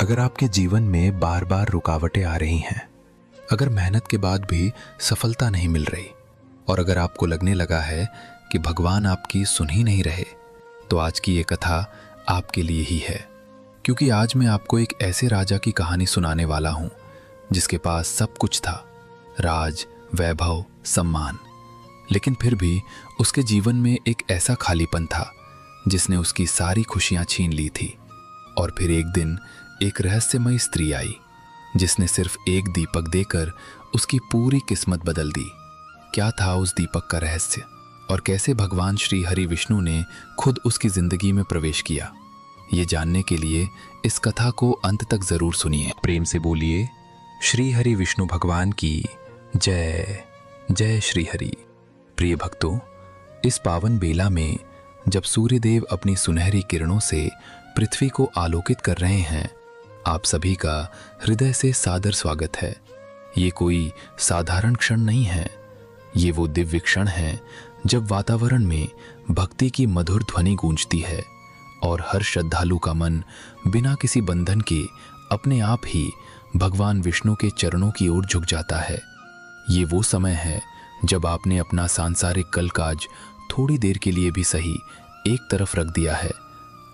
अगर आपके जीवन में बार बार रुकावटें आ रही हैं, अगर मेहनत के बाद भी सफलता नहीं मिल रही और अगर आपको लगने लगा है कि भगवान आपकी सुन ही नहीं रहे, तो आज की ये कथा आपके लिए ही है। क्योंकि आज मैं आपको एक ऐसे राजा की कहानी सुनाने वाला हूं जिसके पास सब कुछ था, राज, वैभव, सम्मान, लेकिन फिर भी उसके जीवन में एक ऐसा खालीपन था जिसने उसकी सारी खुशियां छीन ली थी। और फिर एक दिन एक रहस्यमयी स्त्री आई जिसने सिर्फ एक दीपक देकर उसकी पूरी किस्मत बदल दी। क्या था उस दीपक का रहस्य और कैसे भगवान श्री हरि विष्णु ने खुद उसकी जिंदगी में प्रवेश किया, ये जानने के लिए इस कथा को अंत तक जरूर सुनिए। प्रेम से बोलिए श्री हरि विष्णु भगवान की जय। जय श्री हरि। प्रिय भक्तों, इस पावन बेला में जब सूर्यदेव अपनी सुनहरी किरणों से पृथ्वी को आलोकित कर रहे हैं, आप सभी का हृदय से सादर स्वागत है। ये कोई साधारण क्षण नहीं है, ये वो दिव्य क्षण है जब वातावरण में भक्ति की मधुर ध्वनि गूंजती है और हर श्रद्धालु का मन बिना किसी बंधन के अपने आप ही भगवान विष्णु के चरणों की ओर झुक जाता है। ये वो समय है जब आपने अपना सांसारिक कलकाज थोड़ी देर के लिए भी सही एक तरफ रख दिया है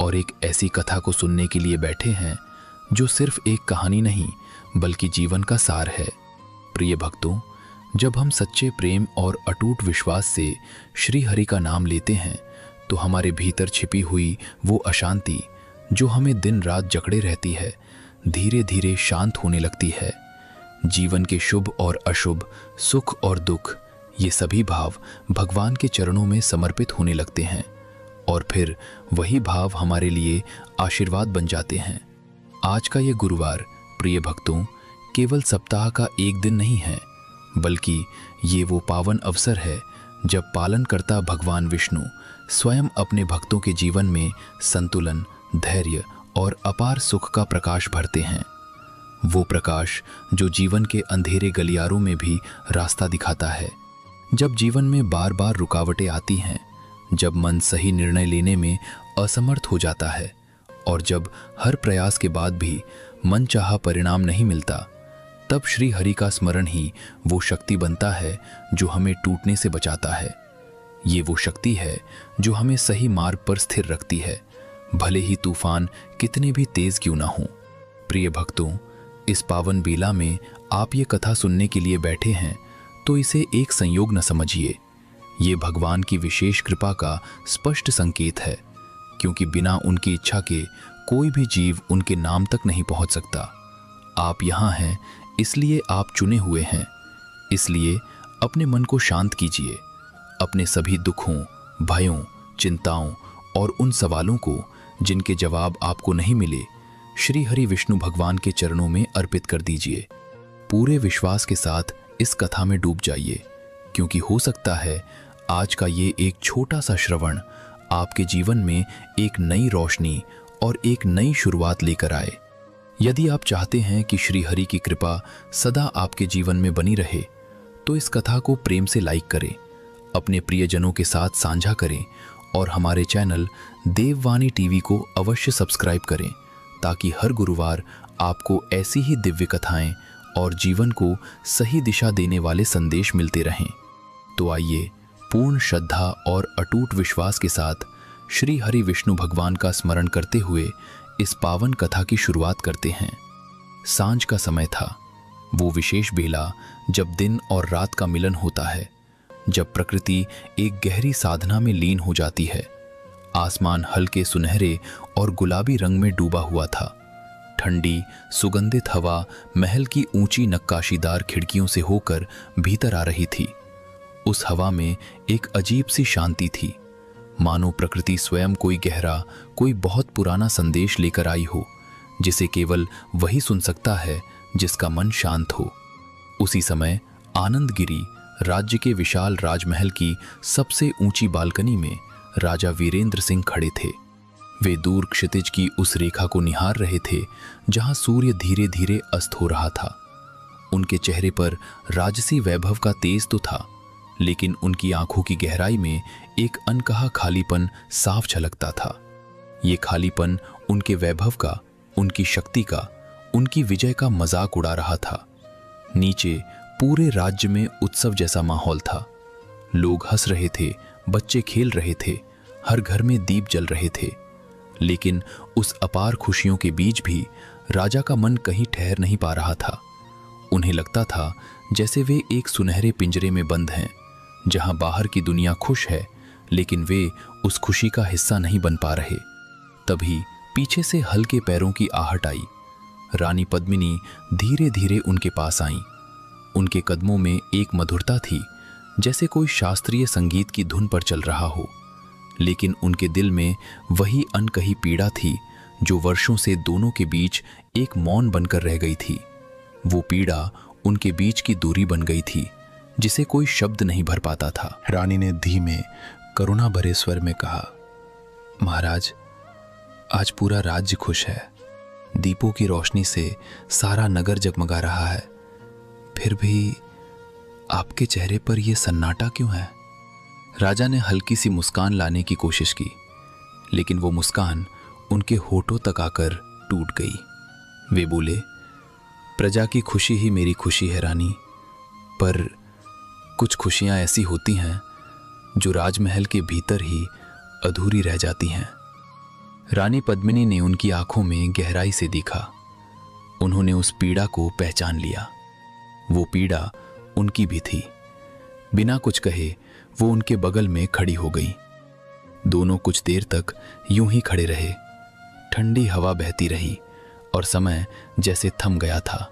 और एक ऐसी कथा को सुनने के लिए बैठे हैं जो सिर्फ एक कहानी नहीं बल्कि जीवन का सार है। प्रिय भक्तों, जब हम सच्चे प्रेम और अटूट विश्वास से श्री हरि का नाम लेते हैं तो हमारे भीतर छिपी हुई वो अशांति जो हमें दिन रात जकड़े रहती है, धीरे धीरे शांत होने लगती है। जीवन के शुभ और अशुभ, सुख और दुख, ये सभी भाव भगवान के चरणों में समर्पित होने लगते हैं और फिर वही भाव हमारे लिए आशीर्वाद बन जाते हैं। आज का ये गुरुवार, प्रिय भक्तों, केवल सप्ताह का एक दिन नहीं है, बल्कि ये वो पावन अवसर है जब पालनकर्ता भगवान विष्णु स्वयं अपने भक्तों के जीवन में संतुलन, धैर्य और अपार सुख का प्रकाश भरते हैं। वो प्रकाश जो जीवन के अंधेरे गलियारों में भी रास्ता दिखाता है। जब जीवन में बार बार रुकावटें आती हैं, जब मन सही निर्णय लेने में असमर्थ हो जाता है और जब हर प्रयास के बाद भी मनचाहा परिणाम नहीं मिलता, तब श्री हरि का स्मरण ही वो शक्ति बनता है जो हमें टूटने से बचाता है। ये वो शक्ति है जो हमें सही मार्ग पर स्थिर रखती है, भले ही तूफान कितने भी तेज क्यों ना हो। प्रिय भक्तों, इस पावन बेला में आप ये कथा सुनने के लिए बैठे हैं तो इसे एक संयोग न समझिए, ये भगवान की विशेष कृपा का स्पष्ट संकेत है, क्योंकि बिना उनकी इच्छा के कोई भी जीव उनके नाम तक नहीं पहुंच सकता। आप यहाँ हैं इसलिए आप चुने हुए हैं, इसलिए अपने मन को शांत कीजिए। अपने सभी दुखों, भयों, चिंताओं और उन सवालों को जिनके जवाब आपको नहीं मिले, श्री हरि विष्णु भगवान के चरणों में अर्पित कर दीजिए। पूरे विश्वास के साथ इस कथा में डूब जाइए, क्योंकि हो सकता है आज का ये एक छोटा सा श्रवण आपके जीवन में एक नई रोशनी और एक नई शुरुआत लेकर आए। यदि आप चाहते हैं कि श्री हरि की कृपा सदा आपके जीवन में बनी रहे, तो इस कथा को प्रेम से लाइक करें, अपने प्रियजनों के साथ साझा करें और हमारे चैनल देववाणी टीवी को अवश्य सब्सक्राइब करें, ताकि हर गुरुवार आपको ऐसी ही दिव्य कथाएं और जीवन को सही दिशा देने वाले संदेश मिलते रहें। तो आइए पूर्ण श्रद्धा और अटूट विश्वास के साथ श्री हरि विष्णु भगवान का स्मरण करते हुए इस पावन कथा की शुरुआत करते हैं। सांझ का समय था, वो विशेष बेला जब दिन और रात का मिलन होता है, जब प्रकृति एक गहरी साधना में लीन हो जाती है। आसमान हल्के सुनहरे और गुलाबी रंग में डूबा हुआ था। ठंडी सुगंधित हवा महल की ऊंची नक्काशीदार खिड़कियों से होकर भीतर आ रही थी। उस हवा में एक अजीब सी शांति थी, मानो प्रकृति स्वयं कोई गहरा, कोई बहुत पुराना संदेश लेकर आई हो, जिसे केवल वही सुन सकता है जिसका मन शांत हो। उसी समय आनंदगिरी राज्य के विशाल राजमहल की सबसे ऊंची बालकनी में राजा वीरेंद्र सिंह खड़े थे। वे दूर क्षितिज की उस रेखा को निहार रहे थे जहां सूर्य धीरे धीरे अस्त हो रहा था। उनके चेहरे पर राजसी वैभव का तेज तो था, लेकिन उनकी आंखों की गहराई में एक अनकहा खालीपन साफ झलकता था। ये खालीपन उनके वैभव का, उनकी शक्ति का उनकी विजय का मजाक उड़ा रहा था। नीचे पूरे राज्य में उत्सव जैसा माहौल था। लोग हंस रहे थे, बच्चे खेल रहे थे, हर घर में दीप जल रहे थे। लेकिन उस अपार खुशियों के बीच भी राजा का मन कहीं ठहर नहीं पा रहा था। उन्हें लगता था जैसे वे एक सुनहरे पिंजरे में बंद हैं, जहां बाहर की दुनिया खुश है लेकिन वे उस खुशी का हिस्सा नहीं बन पा रहे। तभी पीछे से हल्के पैरों की आहट आई। रानी पद्मिनी धीरे धीरे उनके पास आईं। उनके कदमों में एक मधुरता थी, जैसे कोई शास्त्रीय संगीत की धुन पर चल रहा हो। लेकिन उनके दिल में वही अनकही पीड़ा थी जो वर्षों से दोनों के बीच एक मौन बनकर रह गई थी। वो पीड़ा उनके बीच की दूरी बन गई थी, जिसे कोई शब्द नहीं भर पाता था। रानी ने धीमे करुणा भरे स्वर में कहा, महाराज, आज पूरा राज्य खुश है। दीपों की रोशनी से सारा नगर जगमगा रहा है, फिर भी आपके चेहरे पर यह सन्नाटा क्यों है? राजा ने हल्की सी मुस्कान लाने की कोशिश की, लेकिन वो मुस्कान उनके होठों तक आकर टूट गई। वे बोले, प्रजा की खुशी ही मेरी खुशी है रानी, पर कुछ खुशियां ऐसी होती हैं जो राजमहल के भीतर ही अधूरी रह जाती हैं। रानी पद्मिनी ने उनकी आंखों में गहराई से देखा। उन्होंने उस पीड़ा को पहचान लिया। वो पीड़ा उनकी भी थी। बिना कुछ कहे वो उनके बगल में खड़ी हो गई। दोनों कुछ देर तक यूं ही खड़े रहे। ठंडी हवा बहती रही और समय जैसे थम गया था।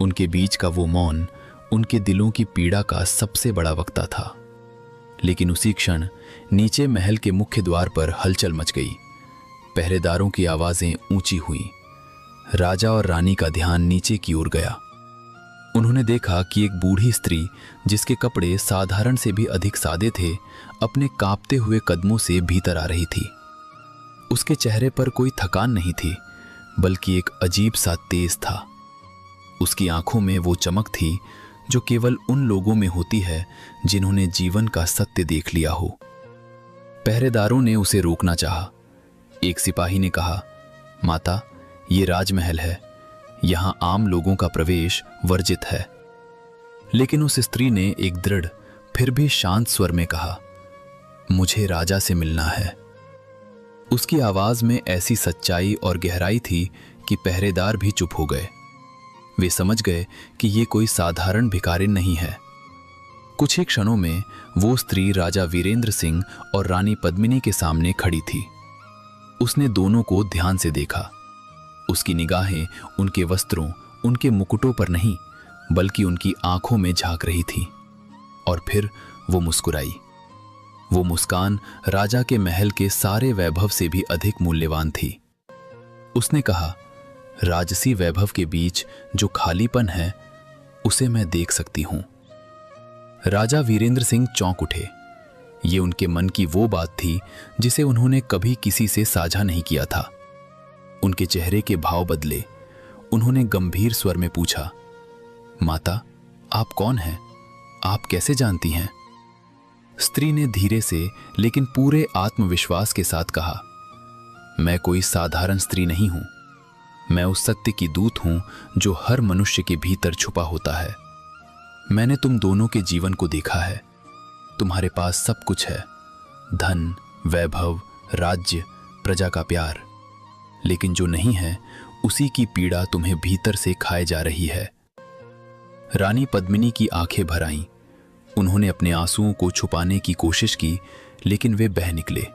उनके बीच का वो मौन उनके दिलों की पीड़ा का सबसे बड़ा वक्ता था। लेकिन उसी क्षण नीचे महल के मुख्य द्वार पर हलचल मच गई। पहरेदारों की आवाजें ऊंची हुई। राजा और रानी का ध्यान नीचे की ओर गया। उन्होंने देखा कि एक बूढ़ी स्त्री, जिसके कपड़े साधारण से भी अधिक सादे थे, अपने कांपते हुए कदमों से भीतर आ रही थी। उसके चेहरे पर कोई थकान नहीं थी, बल्कि एक अजीब सा तेज था। उसकी आंखों में वो चमक थी जो केवल उन लोगों में होती है जिन्होंने जीवन का सत्य देख लिया हो। पहरेदारों ने उसे रोकना चाहा। एक सिपाही ने कहा, माता, ये राजमहल है, यहां आम लोगों का प्रवेश वर्जित है। लेकिन उस स्त्री ने एक दृढ़ फिर भी शांत स्वर में कहा, मुझे राजा से मिलना है। उसकी आवाज में ऐसी सच्चाई और गहराई थी कि पहरेदार भी चुप हो गए। वे समझ गए कि ये कोई साधारण भिखारिन नहीं है। कुछ ही क्षणों में वो स्त्री राजा वीरेंद्र सिंह और रानी पद्मिनी के सामने खड़ी थी। उसने दोनों को ध्यान से देखा। उसकी निगाहें उनके वस्त्रों, उनके मुकुटों पर नहीं, बल्कि उनकी आंखों में झांक रही थी। और फिर वो मुस्कुराई। वो मुस्कान राजा के महल के सारे वैभव से भी अधिक मूल्यवान थी। उसने कहा, राजसी वैभव के बीच जो खालीपन है, उसे मैं देख सकती हूं। राजा वीरेंद्र सिंह चौंक उठे। ये उनके मन की वो बात थी जिसे उन्होंने कभी किसी से साझा नहीं किया था। उनके चेहरे के भाव बदले। उन्होंने गंभीर स्वर में पूछा, माता, आप कौन हैं? आप कैसे जानती हैं? स्त्री ने धीरे से लेकिन पूरे आत्मविश्वास के साथ कहा, मैं कोई साधारण स्त्री नहीं हूं। मैं उस सत्य की दूत हूं जो हर मनुष्य के भीतर छुपा होता है। मैंने तुम दोनों के जीवन को देखा है। तुम्हारे पास सब कुछ है, धन, वैभव, राज्य, प्रजा का प्यार। लेकिन जो नहीं है, उसी की पीड़ा तुम्हें भीतर से खाए जा रही है। रानी पद्मिनी की आंखें भर आईं। उन्होंने अपने आंसुओं को छुपाने की कोशिश की, लेकिन वे बह निकले।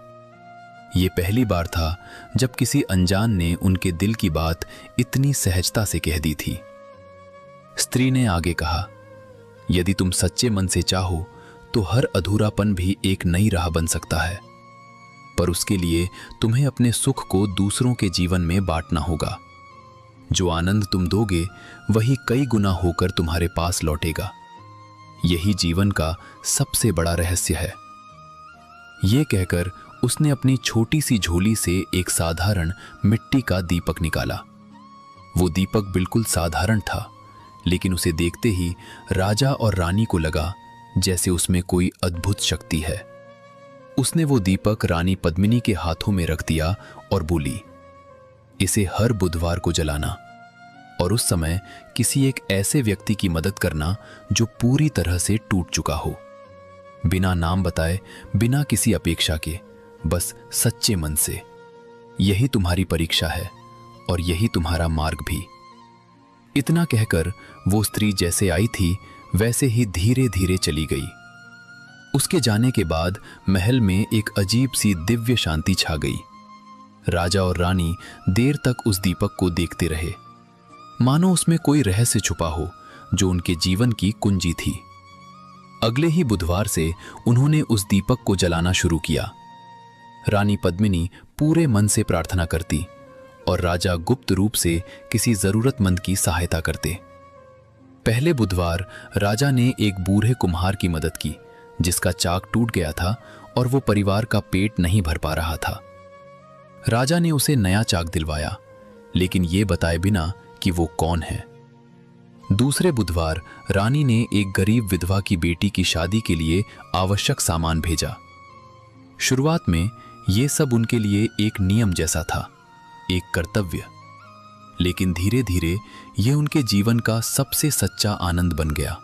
ये पहली बार था जब किसी अनजान ने उनके दिल की बात इतनी सहजता से कह दी थी। स्त्री ने आगे कहा, यदि तुम सच्चे मन से चाहो तो हर अधूरापन भी एक नई राह बन सकता है, पर उसके लिए तुम्हें अपने सुख को दूसरों के जीवन में बांटना होगा। जो आनंद तुम दोगे वही कई गुना होकर तुम्हारे पास लौटेगा। यही जीवन का सबसे बड़ा रहस्य है। ये कहकर उसने अपनी छोटी सी झोली से एक साधारण मिट्टी का दीपक निकाला। वो दीपक बिल्कुल साधारण था, लेकिन उसे देखते ही राजा और रानी को लगा जैसे उसमें कोई अद्भुत शक्ति है। उसने वो दीपक रानी पद्मिनी के हाथों में रख दिया और बोली, इसे हर बुधवार को जलाना। और उस समय किसी एक ऐसे व्यक्ति की मदद करना जो पूरी तरह से टूट चुका हो, बिना नाम बताए, बिना किसी अपेक्षा के, बस सच्चे मन से। यही तुम्हारी परीक्षा है और यही तुम्हारा मार्ग भी। इतना कहकर वो स्त्री जैसे आई थी वैसे ही धीरे धीरे चली गई। उसके जाने के बाद महल में एक अजीब सी दिव्य शांति छा गई। राजा और रानी देर तक उस दीपक को देखते रहे, मानो उसमें कोई रहस्य छुपा हो जो उनके जीवन की कुंजी थी। अगले ही बुधवार से उन्होंने उस दीपक को जलाना शुरू किया। रानी पद्मिनी पूरे मन से प्रार्थना करती और राजा गुप्त रूप से किसी जरूरतमंद की सहायता करते। पहले बुधवार राजा ने एक बूढ़े कुम्हार की मदद की जिसका चाक टूट गया था और वो परिवार का पेट नहीं भर पा रहा था। राजा ने उसे नया चाक दिलवाया, लेकिन ये बताए बिना कि वो कौन है। दूसरे बुधवार रानी ने एक गरीब विधवा की बेटी की शादी के लिए आवश्यक सामान भेजा। शुरुआत में ये सब उनके लिए एक नियम जैसा था, एक कर्तव्य, लेकिन धीरे धीरे यह उनके जीवन का सबसे सच्चा आनंद बन गया।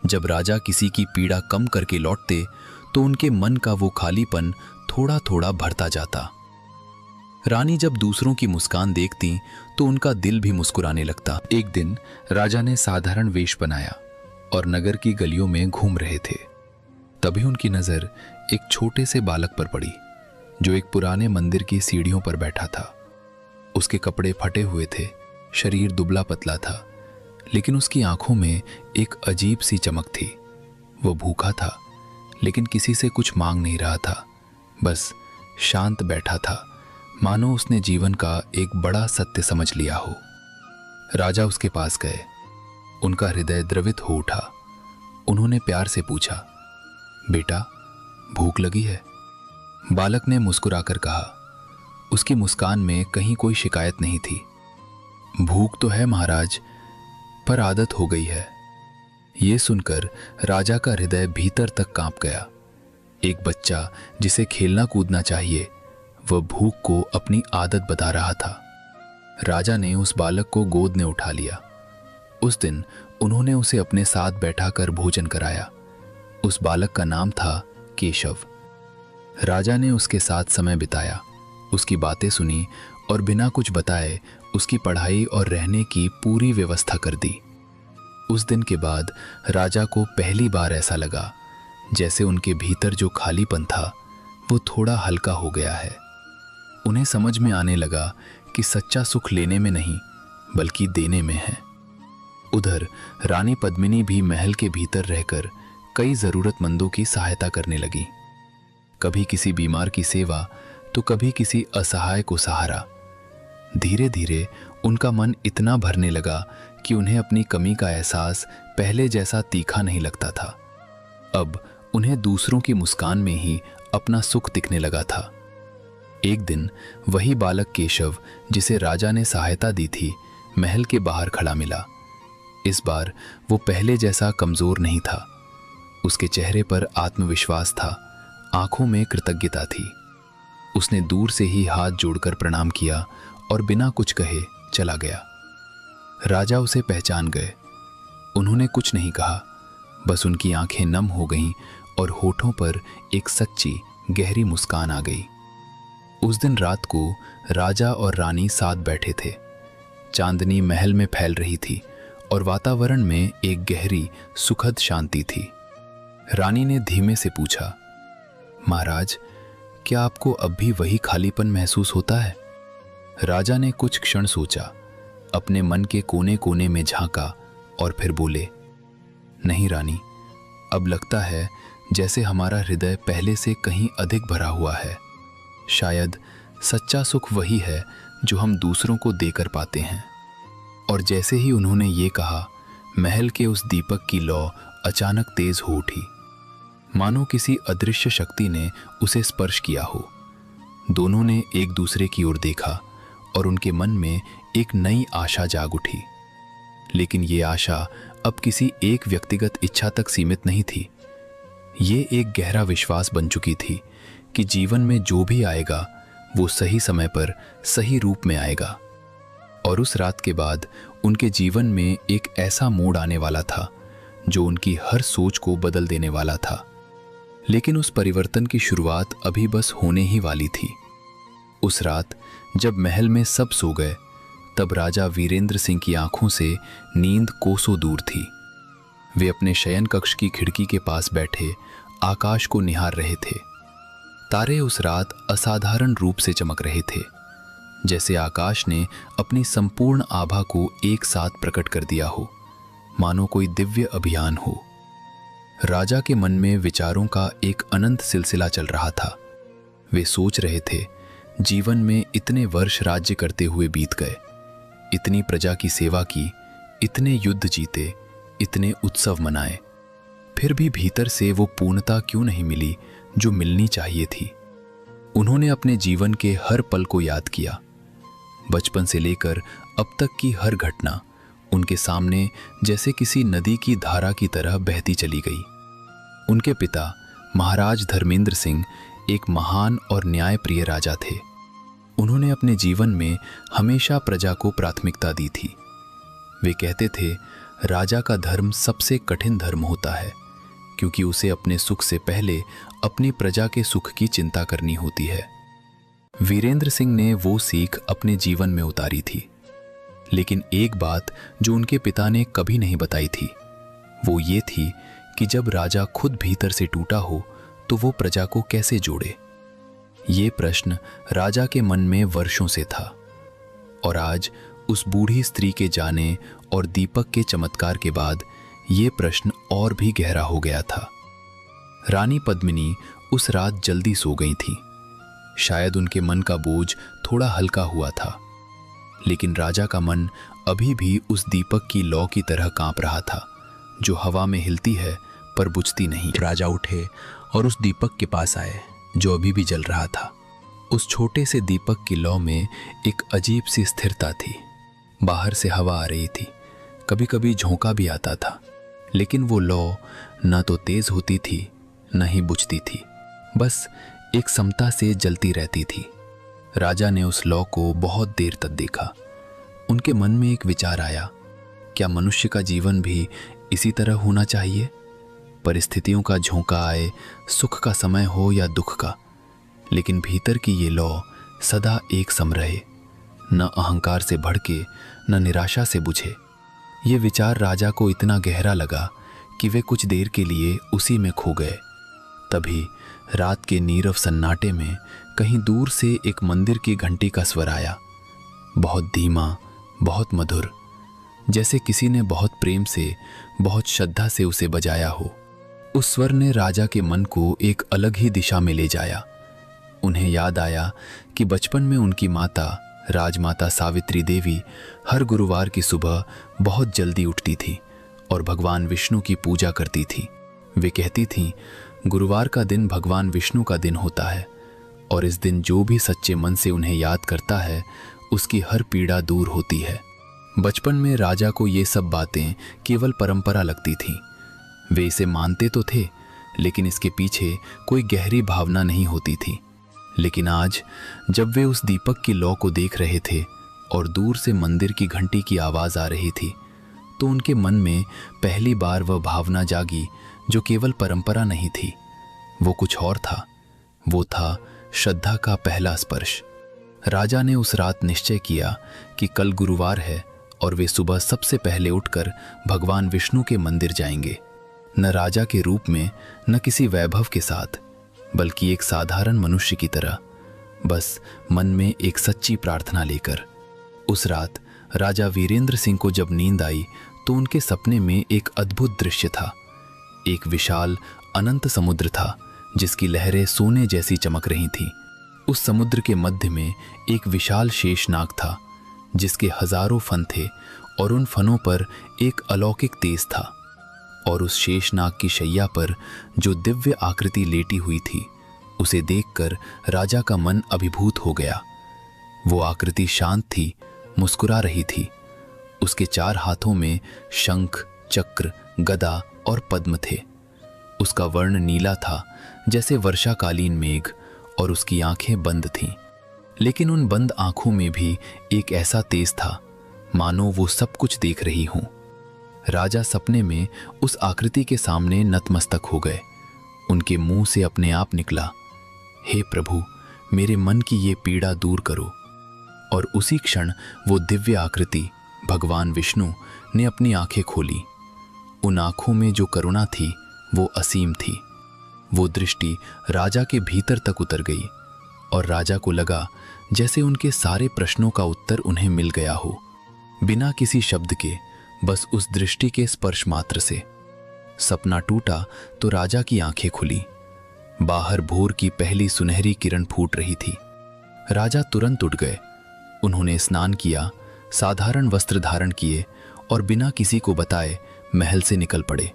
जब राजा किसी की पीड़ा कम करके लौटते तो उनके मन का वो खालीपन थोड़ा थोड़ा भरता जाता। रानी जब दूसरों की मुस्कान देखती तो उनका दिल भी मुस्कुराने लगता। एक दिन राजा ने साधारण वेश बनाया और नगर की गलियों में घूम रहे थे। तभी उनकी नजर एक छोटे से बालक पर पड़ी जो एक पुराने मंदिर की सीढ़ियों पर बैठा था। उसके कपड़े फटे हुए थे, शरीर दुबला पतला था, लेकिन उसकी आंखों में एक अजीब सी चमक थी। वो भूखा था, लेकिन किसी से कुछ मांग नहीं रहा था, बस शांत बैठा था, मानो उसने जीवन का एक बड़ा सत्य समझ लिया हो। राजा उसके पास गए। उनका हृदय द्रवित हो उठा। उन्होंने प्यार से पूछा, बेटा, भूख लगी है? बालक ने मुस्कुराकर कहा। उसकी मुस्कान में कहीं कोई शिकायत नहीं थी। भूख तो है महाराज, पर आदत हो गई है। ये सुनकर राजा का हृदय भीतर तक कांप गया। एक बच्चा जिसे खेलना कूदना चाहिए, वह भूख को अपनी आदत बता रहा था। राजा ने उस बालक को गोद में उठा लिया। उस दिन उन्होंने उसे अपने साथ बैठाकर भोजन कराया। उस बालक का नाम था केशव। राजा ने उसके साथ समय बिताया, उसकी बातें सुनी और बिना कुछ बताए उसकी पढ़ाई और रहने की पूरी व्यवस्था कर दी। उस दिन के बाद राजा को पहली बार ऐसा लगा जैसे उनके भीतर जो खालीपन था वो थोड़ा हल्का हो गया है। उन्हें समझ में आने लगा कि सच्चा सुख लेने में नहीं बल्कि देने में है। उधर रानी पद्मिनी भी महल के भीतर रहकर कई जरूरतमंदों की सहायता करने लगी। कभी किसी बीमार की सेवा तो कभी किसी असहाय को सहारा। धीरे धीरे उनका मन इतना भरने लगा कि उन्हें अपनी कमी का एहसास पहले जैसा तीखा नहीं लगता था। अब उन्हें दूसरों की मुस्कान में ही अपना सुख दिखने लगा था। एक दिन वही बालक केशव जिसे राजा ने सहायता दी थी, महल के बाहर खड़ा मिला। इस बार वो पहले जैसा कमजोर नहीं था। उसके चेहरे पर आत्मविश्वास था, आंखों में कृतज्ञता थी। उसने दूर से ही हाथ जोड़कर प्रणाम किया और बिना कुछ कहे चला गया। राजा उसे पहचान गए। उन्होंने कुछ नहीं कहा, बस उनकी आंखें नम हो गईं और होठों पर एक सच्ची गहरी मुस्कान आ गई। उस दिन रात को राजा और रानी साथ बैठे थे। चांदनी महल में फैल रही थी और वातावरण में एक गहरी सुखद शांति थी। रानी ने धीमे से पूछा, महाराज, क्या आपको अब भी वही खालीपन महसूस होता है? राजा ने कुछ क्षण सोचा, अपने मन के कोने कोने में झांका और फिर बोले, नहीं रानी, अब लगता है जैसे हमारा हृदय पहले से कहीं अधिक भरा हुआ है। शायद सच्चा सुख वही है जो हम दूसरों को देकर पाते हैं। और जैसे ही उन्होंने ये कहा, महल के उस दीपक की लौ अचानक तेज हो उठी, मानो किसी अदृश्य शक्ति ने उसे स्पर्श किया हो। दोनों ने एक दूसरे की ओर देखा और उनके मन में एक नई आशा जाग उठी। लेकिन ये आशा अब किसी एक व्यक्तिगत इच्छा तक सीमित नहीं थी। ये एक गहरा विश्वास बन चुकी थी कि जीवन में जो भी आएगा वो सही समय पर सही रूप में आएगा। और उस रात के बाद उनके जीवन में एक ऐसा मोड़ आने वाला था जो उनकी हर सोच को बदल देने वाला था। लेकिन उस परिवर्तन की शुरुआत अभी बस होने ही वाली थी। उस रात जब महल में सब सो गए, तब राजा वीरेंद्र सिंह की आंखों से नींद कोसों दूर थी। वे अपने शयन कक्ष की खिड़की के पास बैठे आकाश को निहार रहे थे। तारे उस रात असाधारण रूप से चमक रहे थे, जैसे आकाश ने अपनी संपूर्ण आभा को एक साथ प्रकट कर दिया हो, मानो कोई दिव्य अभियान हो। राजा के मन में विचारों का एक अनंत सिलसिला चल रहा था। वे सोच रहे थे, जीवन में इतने वर्ष राज्य करते हुए बीत गए, इतनी प्रजा की सेवा की, इतने युद्ध जीते, इतने उत्सव मनाए, फिर भी भीतर से वो पूर्णता क्यों नहीं मिली जो मिलनी चाहिए थी। उन्होंने अपने जीवन के हर पल को याद किया। बचपन से लेकर अब तक की हर घटना उनके सामने जैसे किसी नदी की धारा की तरह बहती चली गई। उनके पिता महाराज धर्मेंद्र सिंह एक महान और न्यायप्रिय राजा थे। उन्होंने अपने जीवन में हमेशा प्रजा को प्राथमिकता दी थी। वे कहते थे, राजा का धर्म सबसे कठिन धर्म होता है, क्योंकि उसे अपने सुख से पहले अपनी प्रजा के सुख की चिंता करनी होती है। वीरेंद्र सिंह ने वो सीख अपने जीवन में उतारी थी। लेकिन एक बात जो उनके पिता ने कभी नहीं बताई थी, वो ये थी कि जब राजा खुद भीतर से टूटा हो तो वो प्रजा को कैसे जोड़े। ये प्रश्न राजा के मन में वर्षों से था, और आज उस बूढ़ी स्त्री के जाने और दीपक के चमत्कार के बाद ये प्रश्न और भी गहरा हो गया था। रानी पद्मिनी उस रात जल्दी सो गई थी। शायद उनके मन का बोझ थोड़ा हल्का हुआ था, लेकिन राजा का मन अभी भी उस दीपक की लौ की तरह कांप रहा था, जो हवा में हिलती है पर बुझती नहीं। राजा उठे और उस दीपक के पास आए जो अभी भी जल रहा था। उस छोटे से दीपक की लौ में एक अजीब सी स्थिरता थी। बाहर से हवा आ रही थी, कभी कभी झोंका भी आता था, लेकिन वो लौ न तो तेज होती थी न ही बुझती थी, बस एक समता से जलती रहती थी। राजा ने उस लौ को बहुत देर तक देखा। उनके मन में एक विचार आया, क्या मनुष्य का जीवन भी इसी तरह होना चाहिए? परिस्थितियों का झोंका आए, सुख का समय हो या दुख का, लेकिन भीतर की ये लौ सदा एक सम रहे, न अहंकार से भड़के न निराशा से बुझे। ये विचार राजा को इतना गहरा लगा कि वे कुछ देर के लिए उसी में खो गए। तभी रात के नीरव सन्नाटे में कहीं दूर से एक मंदिर की घंटी का स्वर आया, बहुत धीमा, बहुत मधुर, जैसे किसी ने बहुत प्रेम से, बहुत श्रद्धा से उसे बजाया हो। उस स्वर ने राजा के मन को एक अलग ही दिशा में ले जाया। उन्हें याद आया कि बचपन में उनकी माता राजमाता सावित्री देवी हर गुरुवार की सुबह बहुत जल्दी उठती थी और भगवान विष्णु की पूजा करती थी। वे कहती थीं, गुरुवार का दिन भगवान विष्णु का दिन होता है, और इस दिन जो भी सच्चे मन से उन्हें याद करता है उसकी हर पीड़ा दूर होती है। बचपन में राजा को ये सब बातें केवल परंपरा लगती थीं। वे इसे मानते तो थे, लेकिन इसके पीछे कोई गहरी भावना नहीं होती थी। लेकिन आज जब वे उस दीपक की लौ को देख रहे थे और दूर से मंदिर की घंटी की आवाज आ रही थी, तो उनके मन में पहली बार वह भावना जागी जो केवल परंपरा नहीं थी, वो कुछ और था। वो था श्रद्धा का पहला स्पर्श। राजा ने उस रात निश्चय किया कि कल गुरुवार है और वे सुबह सबसे पहले उठकर भगवान विष्णु के मंदिर जाएंगे, न राजा के रूप में, न किसी वैभव के साथ, बल्कि एक साधारण मनुष्य की तरह, बस मन में एक सच्ची प्रार्थना लेकर। उस रात राजा वीरेंद्र सिंह को जब नींद आई तो उनके सपने में एक अद्भुत दृश्य था। एक विशाल अनंत समुद्र था जिसकी लहरें सोने जैसी चमक रही थीं। उस समुद्र के मध्य में एक विशाल शेषनाग था जिसके हजारों फन थे और उन फनों पर एक अलौकिक तेज था। और उस शेषनाग की शैया पर जो दिव्य आकृति लेटी हुई थी, उसे देखकर राजा का मन अभिभूत हो गया। वो आकृति शांत थी, मुस्कुरा रही थी। उसके 4 हाथों में शंख, चक्र, गदा और पद्म थे। उसका वर्ण नीला था जैसे वर्षाकालीन मेघ, और उसकी आंखें बंद थीं। लेकिन उन बंद आंखों में भी एक ऐसा तेज था मानो वो सब कुछ देख रही हूं। राजा सपने में उस आकृति के सामने नतमस्तक हो गए। उनके मुंह से अपने आप निकला, हे प्रभु, मेरे मन की ये पीड़ा दूर करो। और उसी क्षण वो दिव्य आकृति भगवान विष्णु ने अपनी आंखें खोली। उन आंखों में जो करुणा थी वो असीम थी। वो दृष्टि राजा के भीतर तक उतर गई और राजा को लगा जैसे उनके सारे प्रश्नों का उत्तर उन्हें मिल गया हो, बिना किसी शब्द के, बस उस दृष्टि के स्पर्श मात्र से। सपना टूटा तो राजा की आंखें खुली। बाहर भोर की पहली सुनहरी किरण फूट रही थी। राजा तुरंत उठ गए। उन्होंने स्नान किया, साधारण वस्त्र धारण किए और बिना किसी को बताए महल से निकल पड़े।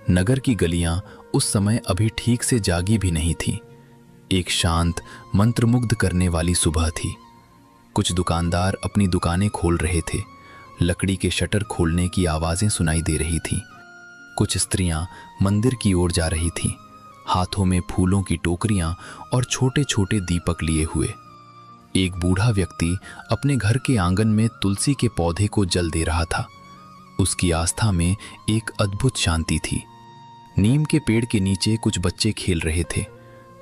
नगर की गलियां उस समय अभी ठीक से जागी भी नहीं थी। एक शांत, मंत्रमुग्ध करने वाली सुबह थी। कुछ दुकानदार अपनी दुकानें खोल रहे थे। लकड़ी के शटर खोलने की आवाजें सुनाई दे रही थीं। कुछ स्त्रियां मंदिर की ओर जा रही थीं, हाथों में फूलों की टोकरियां और छोटे छोटे दीपक लिए हुए। एक बूढ़ा व्यक्ति अपने घर के आंगन में तुलसी के पौधे को जल दे रहा था। उसकी आस्था में एक अद्भुत शांति थी। नीम के पेड़ के नीचे कुछ बच्चे खेल रहे थे,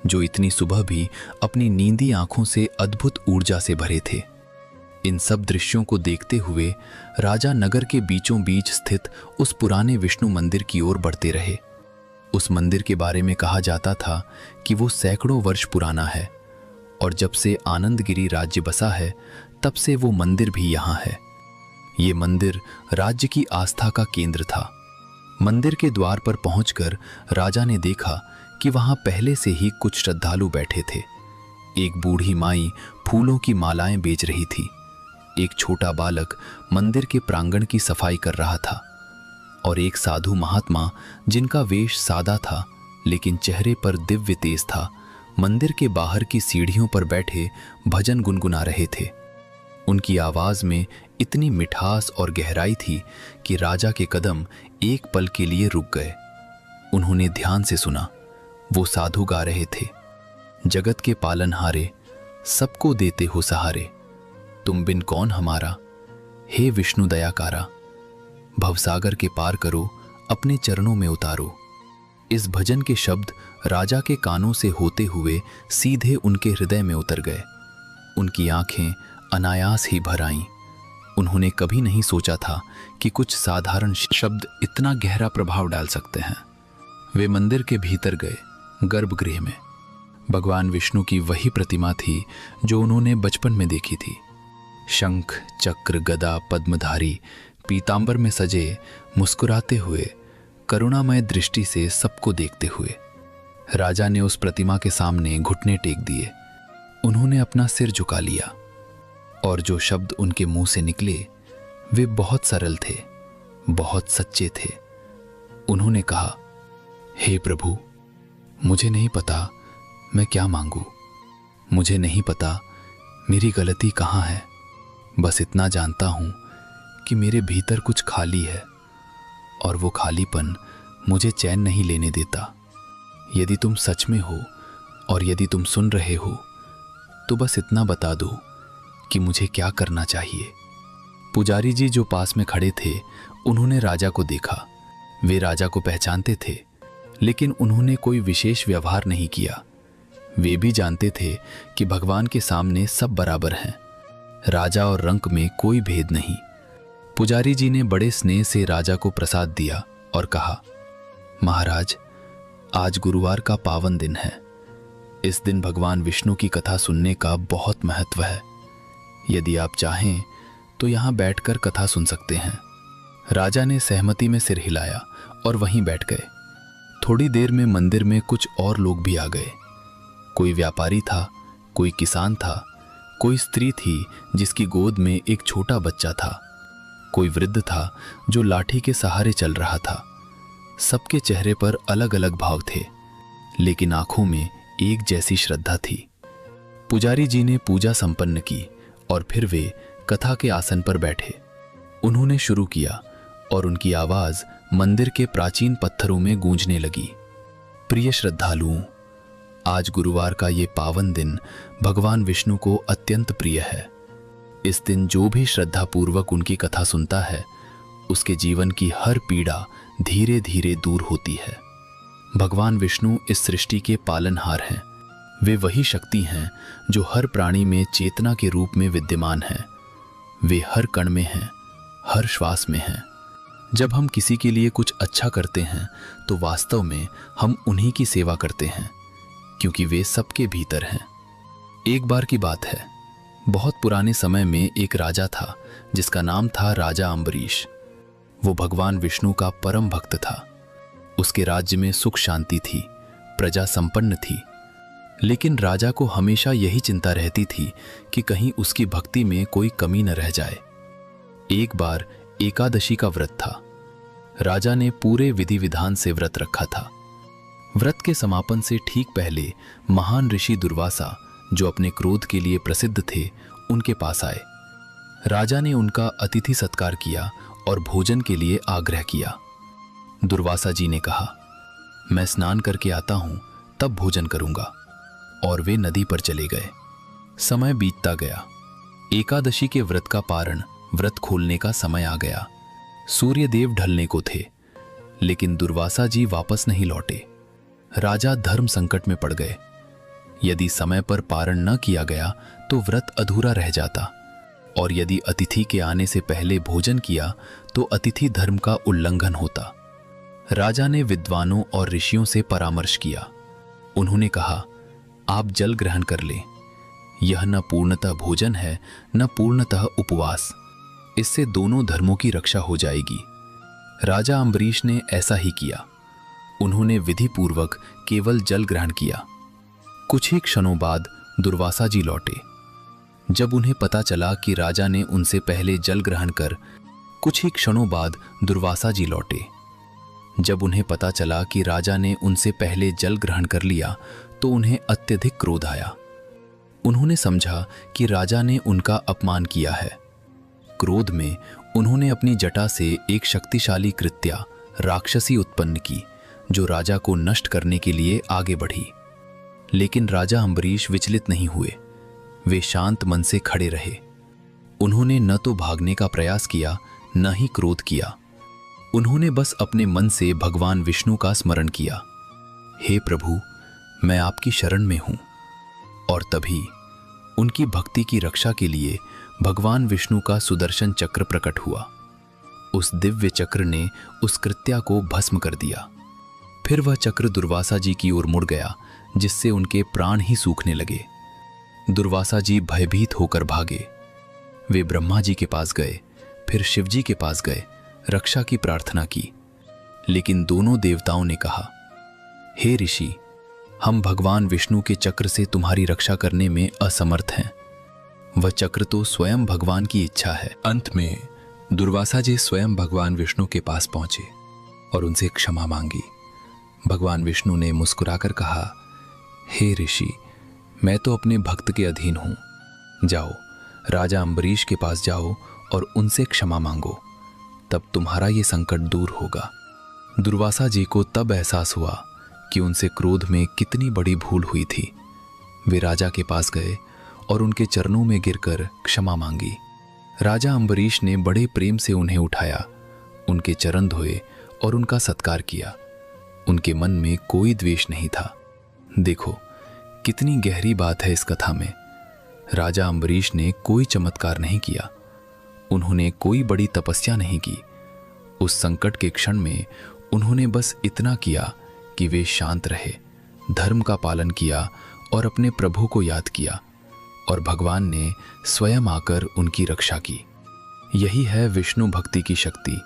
जो इतनी सुबह भी अपनी नींदी आंखों से अद्भुत ऊर्जा से भरे थे। इन सब दृश्यों को देखते हुए राजा नगर के बीचों बीच स्थित उस पुराने विष्णु मंदिर की ओर बढ़ते रहे। उस मंदिर के बारे में कहा जाता था कि वो सैकड़ों वर्ष पुराना है और जब से आनंदगिरी राज्य बसा है तब से वो मंदिर भी यहाँ है। ये मंदिर राज्य की आस्था का केंद्र था। मंदिर के द्वार पर पहुंचकर राजा ने देखा कि वहां पहले से ही कुछ श्रद्धालु बैठे थे। एक बूढ़ी माई फूलों की मालाएं बेच रही थी। एक छोटा बालक मंदिर के प्रांगण की सफाई कर रहा था और एक साधु महात्मा, जिनका वेश सादा था लेकिन चेहरे पर दिव्य तेज था, मंदिर के बाहर की सीढ़ियों पर बैठे भजन गुनगुना रहे थे। उनकी आवाज में इतनी मिठास और गहराई थी कि राजा के कदम एक पल के लिए रुक गए। उन्होंने ध्यान से सुना। वो साधु गा रहे थे, जगत के पालनहारे, सबको देते हो सहारे, तुम बिन कौन हमारा, हे विष्णु दयाकारा, भवसागर के पार करो, अपने चरणों में उतारो। इस भजन के शब्द राजा के कानों से होते हुए सीधे उनके हृदय में उतर गए। उनकी आंखें अनायास ही भर आईं। उन्होंने कभी नहीं सोचा था कि कुछ साधारण शब्द इतना गहरा प्रभाव डाल सकते हैं। वे मंदिर के भीतर गए। गर्भगृह में भगवान विष्णु की वही प्रतिमा थी जो उन्होंने बचपन में देखी थी। शंख, चक्र, गदा, पद्मधारी, पीतांबर में सजे, मुस्कुराते हुए, करुणामय दृष्टि से सबको देखते हुए। राजा ने उस प्रतिमा के सामने घुटने टेक दिए। उन्होंने अपना सिर झुका लिया और जो शब्द उनके मुंह से निकले वे बहुत सरल थे, बहुत सच्चे थे। उन्होंने कहा, हे प्रभु, मुझे नहीं पता मैं क्या मांगू। मुझे नहीं पता मेरी गलती कहाँ है। बस इतना जानता हूं कि मेरे भीतर कुछ खाली है और वो खालीपन मुझे चैन नहीं लेने देता। यदि तुम सच में हो और यदि तुम सुन रहे हो तो बस इतना बता दो कि मुझे क्या करना चाहिए। पुजारी जी जो पास में खड़े थे, उन्होंने राजा को देखा। वे राजा को पहचानते थे, लेकिन उन्होंने कोई विशेष व्यवहार नहीं किया। वे भी जानते थे कि भगवान के सामने सब बराबर हैं। राजा और रंक में कोई भेद नहीं। पुजारी जी ने बड़े स्नेह से राजा को प्रसाद दिया और कहा, महाराज, आज गुरुवार का पावन दिन है। इस दिन भगवान विष्णु की कथा सुनने का बहुत महत्व है। यदि आप चाहें तो यहां बैठकर कथा सुन सकते हैं। राजा ने सहमति में सिर हिलाया और वहीं बैठ गए। थोड़ी देर में मंदिर में कुछ और लोग भी आ गए। कोई व्यापारी था, कोई किसान था, कोई स्त्री थी जिसकी गोद में एक छोटा बच्चा था, कोई वृद्ध था जो लाठी के सहारे चल रहा था। सबके चेहरे पर अलग अलग भाव थे, लेकिन आंखों में एक जैसी श्रद्धा थी। पुजारी जी ने पूजा संपन्न की और फिर वे कथा के आसन पर बैठे। उन्होंने शुरू किया और उनकी आवाज मंदिर के प्राचीन पत्थरों में गूंजने लगी। प्रिय श्रद्धालुओं, आज गुरुवार का ये पावन दिन भगवान विष्णु को अत्यंत प्रिय है। इस दिन जो भी श्रद्धापूर्वक उनकी कथा सुनता है, उसके जीवन की हर पीड़ा धीरे धीरे दूर होती है। भगवान विष्णु इस सृष्टि के पालनहार हैं। वे वही शक्ति हैं जो हर प्राणी में चेतना के रूप में विद्यमान हैं। वे हर कण में हैं, हर श्वास में हैं। जब हम किसी के लिए कुछ अच्छा करते हैं तो वास्तव में हम उन्हीं की सेवा करते हैं, क्योंकि वे सबके भीतर हैं। एक बार की बात है, बहुत पुराने समय में एक राजा था जिसका नाम था राजा अम्बरीश। वो भगवान विष्णु का परम भक्त था। उसके राज्य में सुख शांति थी, प्रजा संपन्न थी। लेकिन राजा को हमेशा यही चिंता रहती थी कि कहीं उसकी भक्ति में कोई कमी न रह जाए। एक बार एकादशी का व्रत था। राजा ने पूरे विधि विधान से व्रत रखा था। व्रत के समापन से ठीक पहले महान ऋषि दुर्वासा, जो अपने क्रोध के लिए प्रसिद्ध थे, उनके पास आए। राजा ने उनका अतिथि सत्कार किया और भोजन के लिए आग्रह किया। दुर्वासा जी ने कहा, मैं स्नान करके आता हूं, तब भोजन करूंगा। और वे नदी पर चले गए। समय बीतता गया। एकादशी के व्रत का पारण, व्रत खोलने का समय आ गया। सूर्य देव ढलने को थे, लेकिन दुर्वासा जी वापस नहीं लौटे। राजा धर्म संकट में पड़ गए। यदि समय पर पारण न किया गया तो व्रत अधूरा रह जाता, और यदि अतिथि के आने से पहले भोजन किया तो अतिथि धर्म का उल्लंघन होता। राजा ने विद्वानों और ऋषियों से परामर्श किया। उन्होंने कहा, आप जल ग्रहण कर लें। यह न पूर्णतः भोजन है, न पूर्णतः उपवास। इससे दोनों धर्मों की रक्षा हो जाएगी। राजा अम्बरीश ने ऐसा ही किया। उन्होंने विधि पूर्वक केवल जल ग्रहण किया। कुछ ही क्षणों बाद दुर्वासा जी लौटे। जब उन्हें पता चला कि राजा ने उनसे पहले जल ग्रहण कर कुछ ही क्षणों बाद दुर्वासा जी लौटे। जब उन्हें पता चला कि राजा ने उनसे पहले जल ग्रहण कर लिया तो उन्हें अत्यधिक क्रोध आया। उन्होंने समझा कि राजा ने उनका अपमान किया है। क्रोध में उन्होंने अपनी जटा से एक शक्तिशाली कृत्या राक्षसी उत्पन्न की, जो राजा को नष्ट करने के लिए आगे बढ़ी। लेकिन राजा अम्बरीश विचलित नहीं हुए। वे शांत मन से खड़े रहे। उन्होंने न तो भागने का प्रयास किया, न ही क्रोध किया। उन्होंने बस अपने मन से भगवान विष्णु का स्मरण किया। हे प्रभु, मैं आपकी शरण में हूं। और तभी उनकी भक्ति की रक्षा के लिए भगवान विष्णु का सुदर्शन चक्र प्रकट हुआ। उस दिव्य चक्र ने उस कृत्या को भस्म कर दिया। फिर वह चक्र दुर्वासा जी की ओर मुड़ गया, जिससे उनके प्राण ही सूखने लगे। दुर्वासा जी भयभीत होकर भागे। वे ब्रह्मा जी के पास गए, फिर शिव जी के पास गए, रक्षा की प्रार्थना की। लेकिन दोनों देवताओं ने कहा, हे ऋषि, हम भगवान विष्णु के चक्र से तुम्हारी रक्षा करने में असमर्थ हैं। वह चक्र तो स्वयं भगवान की इच्छा है। अंत में दुर्वासा जी स्वयं भगवान विष्णु के पास पहुंचे और उनसे क्षमा मांगी। भगवान विष्णु ने मुस्कुराकर कहा, हे ऋषि, मैं तो अपने भक्त के अधीन हूं। जाओ, राजा अम्बरीश के पास जाओ और उनसे क्षमा मांगो, तब तुम्हारा ये संकट दूर होगा। दुर्वासा जी को तब एहसास हुआ कि उनसे क्रोध में कितनी बड़ी भूल हुई थी। वे राजा के पास गए और उनके चरणों में गिरकर क्षमा मांगी। राजा अम्बरीश ने बड़े प्रेम से उन्हें उठाया, उनके चरण धोए और उनका सत्कार किया। उनके मन में कोई द्वेष नहीं था। देखो, कितनी गहरी बात है इस कथा में। राजा अम्बरीश ने कोई चमत्कार नहीं किया। उन्होंने कोई बड़ी तपस्या नहीं की। उस संकट के क्षण में उन्होंने बस इतना किया कि वे शांत रहे, धर्म का पालन किया और अपने प्रभु को याद किया, और भगवान ने स्वयं आकर उनकी रक्षा की। यही है विष्णु भक्ति की शक्ति।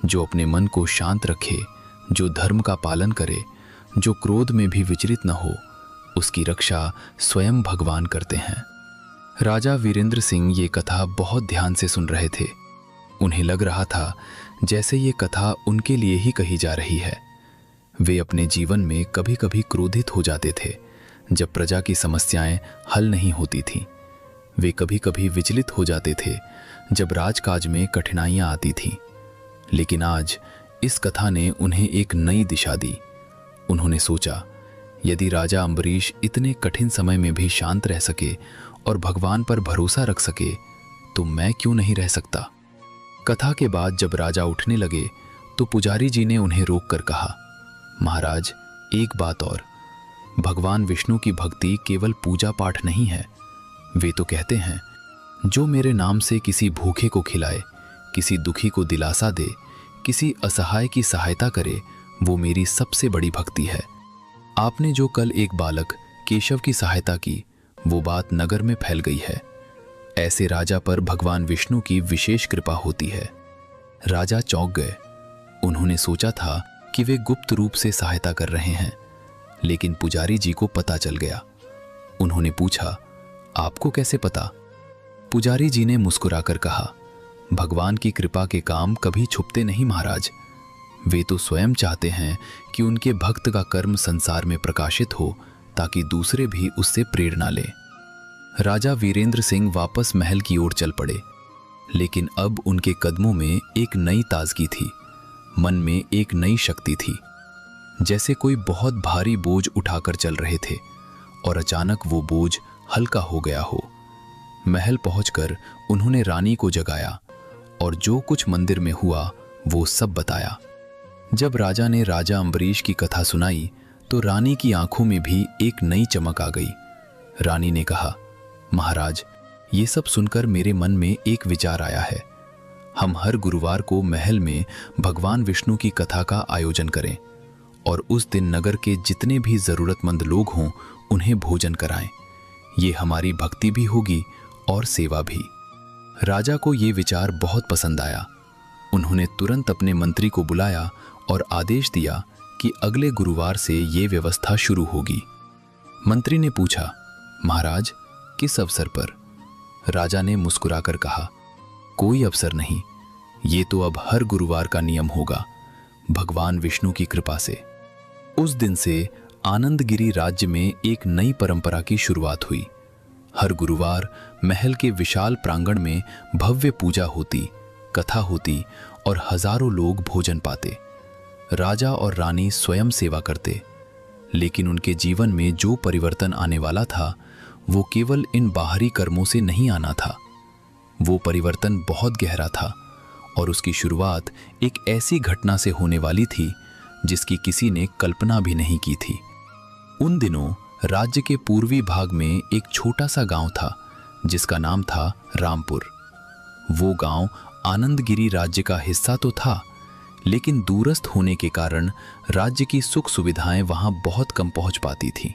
जो अपने मन को शांत रखे, जो धर्म का पालन करे, जो क्रोध में भी विचलित न हो, उसकी रक्षा स्वयं भगवान करते हैं। राजा वीरेंद्र सिंह ये कथा बहुत ध्यान से सुन रहे थे। उन्हें लग रहा था जैसे ये कथा उनके लिए ही कही जा रही है। वे अपने जीवन में कभी कभी क्रोधित हो जाते थे जब प्रजा की समस्याएं हल नहीं होती थीं। वे कभी कभी विचलित हो जाते थे जब राजकाज में कठिनाइयां आती थीं। लेकिन आज इस कथा ने उन्हें एक नई दिशा दी। उन्होंने सोचा, यदि राजा अम्बरीश इतने कठिन समय में भी शांत रह सके और भगवान पर भरोसा रख सके, तो मैं क्यों नहीं रह सकता। कथा के बाद जब राजा उठने लगे तो पुजारी जी ने उन्हें रोककर कहा, महाराज एक बात और, भगवान विष्णु की भक्ति केवल पूजा पाठ नहीं है। वे तो कहते हैं, जो मेरे नाम से किसी भूखे को खिलाए, किसी दुखी को दिलासा दे, किसी असहाय की सहायता करे, वो मेरी सबसे बड़ी भक्ति है। आपने जो कल एक बालक केशव की सहायता की, वो बात नगर में फैल गई है। ऐसे राजा पर भगवान विष्णु की विशेष कृपा होती है। राजा चौंक गए। उन्होंने सोचा था कि वे गुप्त रूप से सहायता कर रहे हैं, लेकिन पुजारी जी को पता चल गया। उन्होंने पूछा, आपको कैसे पता? पुजारी जी ने मुस्कुराकर कहा, भगवान की कृपा के काम कभी छुपते नहीं महाराज। वे तो स्वयं चाहते हैं कि उनके भक्त का कर्म संसार में प्रकाशित हो, ताकि दूसरे भी उससे प्रेरणा लें। राजा वीरेंद्र सिंह वापस महल की ओर चल पड़े, लेकिन अब उनके कदमों में एक नई ताजगी थी, मन में एक नई शक्ति थी, जैसे कोई बहुत भारी बोझ उठाकर चल रहे थे और अचानक वो बोझ हल्का हो गया हो। महल पहुंचकर उन्होंने रानी को जगाया और जो कुछ मंदिर में हुआ वो सब बताया। जब राजा ने राजा अम्बरीश की कथा सुनाई तो रानी की आंखों में भी एक नई चमक आ गई। रानी ने कहा, महाराज ये सब सुनकर मेरे मन में एक विचार आया है। हम हर गुरुवार को महल में भगवान विष्णु की कथा का आयोजन करें और उस दिन नगर के जितने भी जरूरतमंद लोग हों उन्हें भोजन कराएं। ये हमारी भक्ति भी होगी और सेवा भी। राजा को ये विचार बहुत पसंद आया। उन्होंने तुरंत अपने मंत्री को बुलाया और आदेश दिया कि अगले गुरुवार से ये व्यवस्था शुरू होगी। मंत्री ने पूछा, महाराज किस अवसर पर? राजा ने मुस्कुराकर कहा, कोई अवसर नहीं, ये तो अब हर गुरुवार का नियम होगा, भगवान विष्णु की कृपा से। उस दिन से आनंदगिरी राज्य में एक नई परंपरा की शुरुआत हुई। हर गुरुवार महल के विशाल प्रांगण में भव्य पूजा होती, कथा होती और हजारों लोग भोजन पाते। राजा और रानी स्वयं सेवा करते, लेकिन उनके जीवन में जो परिवर्तन आने वाला था वो केवल इन बाहरी कर्मों से नहीं आना था। वो परिवर्तन बहुत गहरा था और उसकी शुरुआत एक ऐसी घटना से होने वाली थी जिसकी किसी ने कल्पना भी नहीं की थी। उन दिनों राज्य के पूर्वी भाग में एक छोटा सा गांव था जिसका नाम था रामपुर। वो गांव आनंदगिरी राज्य का हिस्सा तो था, लेकिन दूरस्थ होने के कारण राज्य की सुख सुविधाएं वहां बहुत कम पहुंच पाती थीं।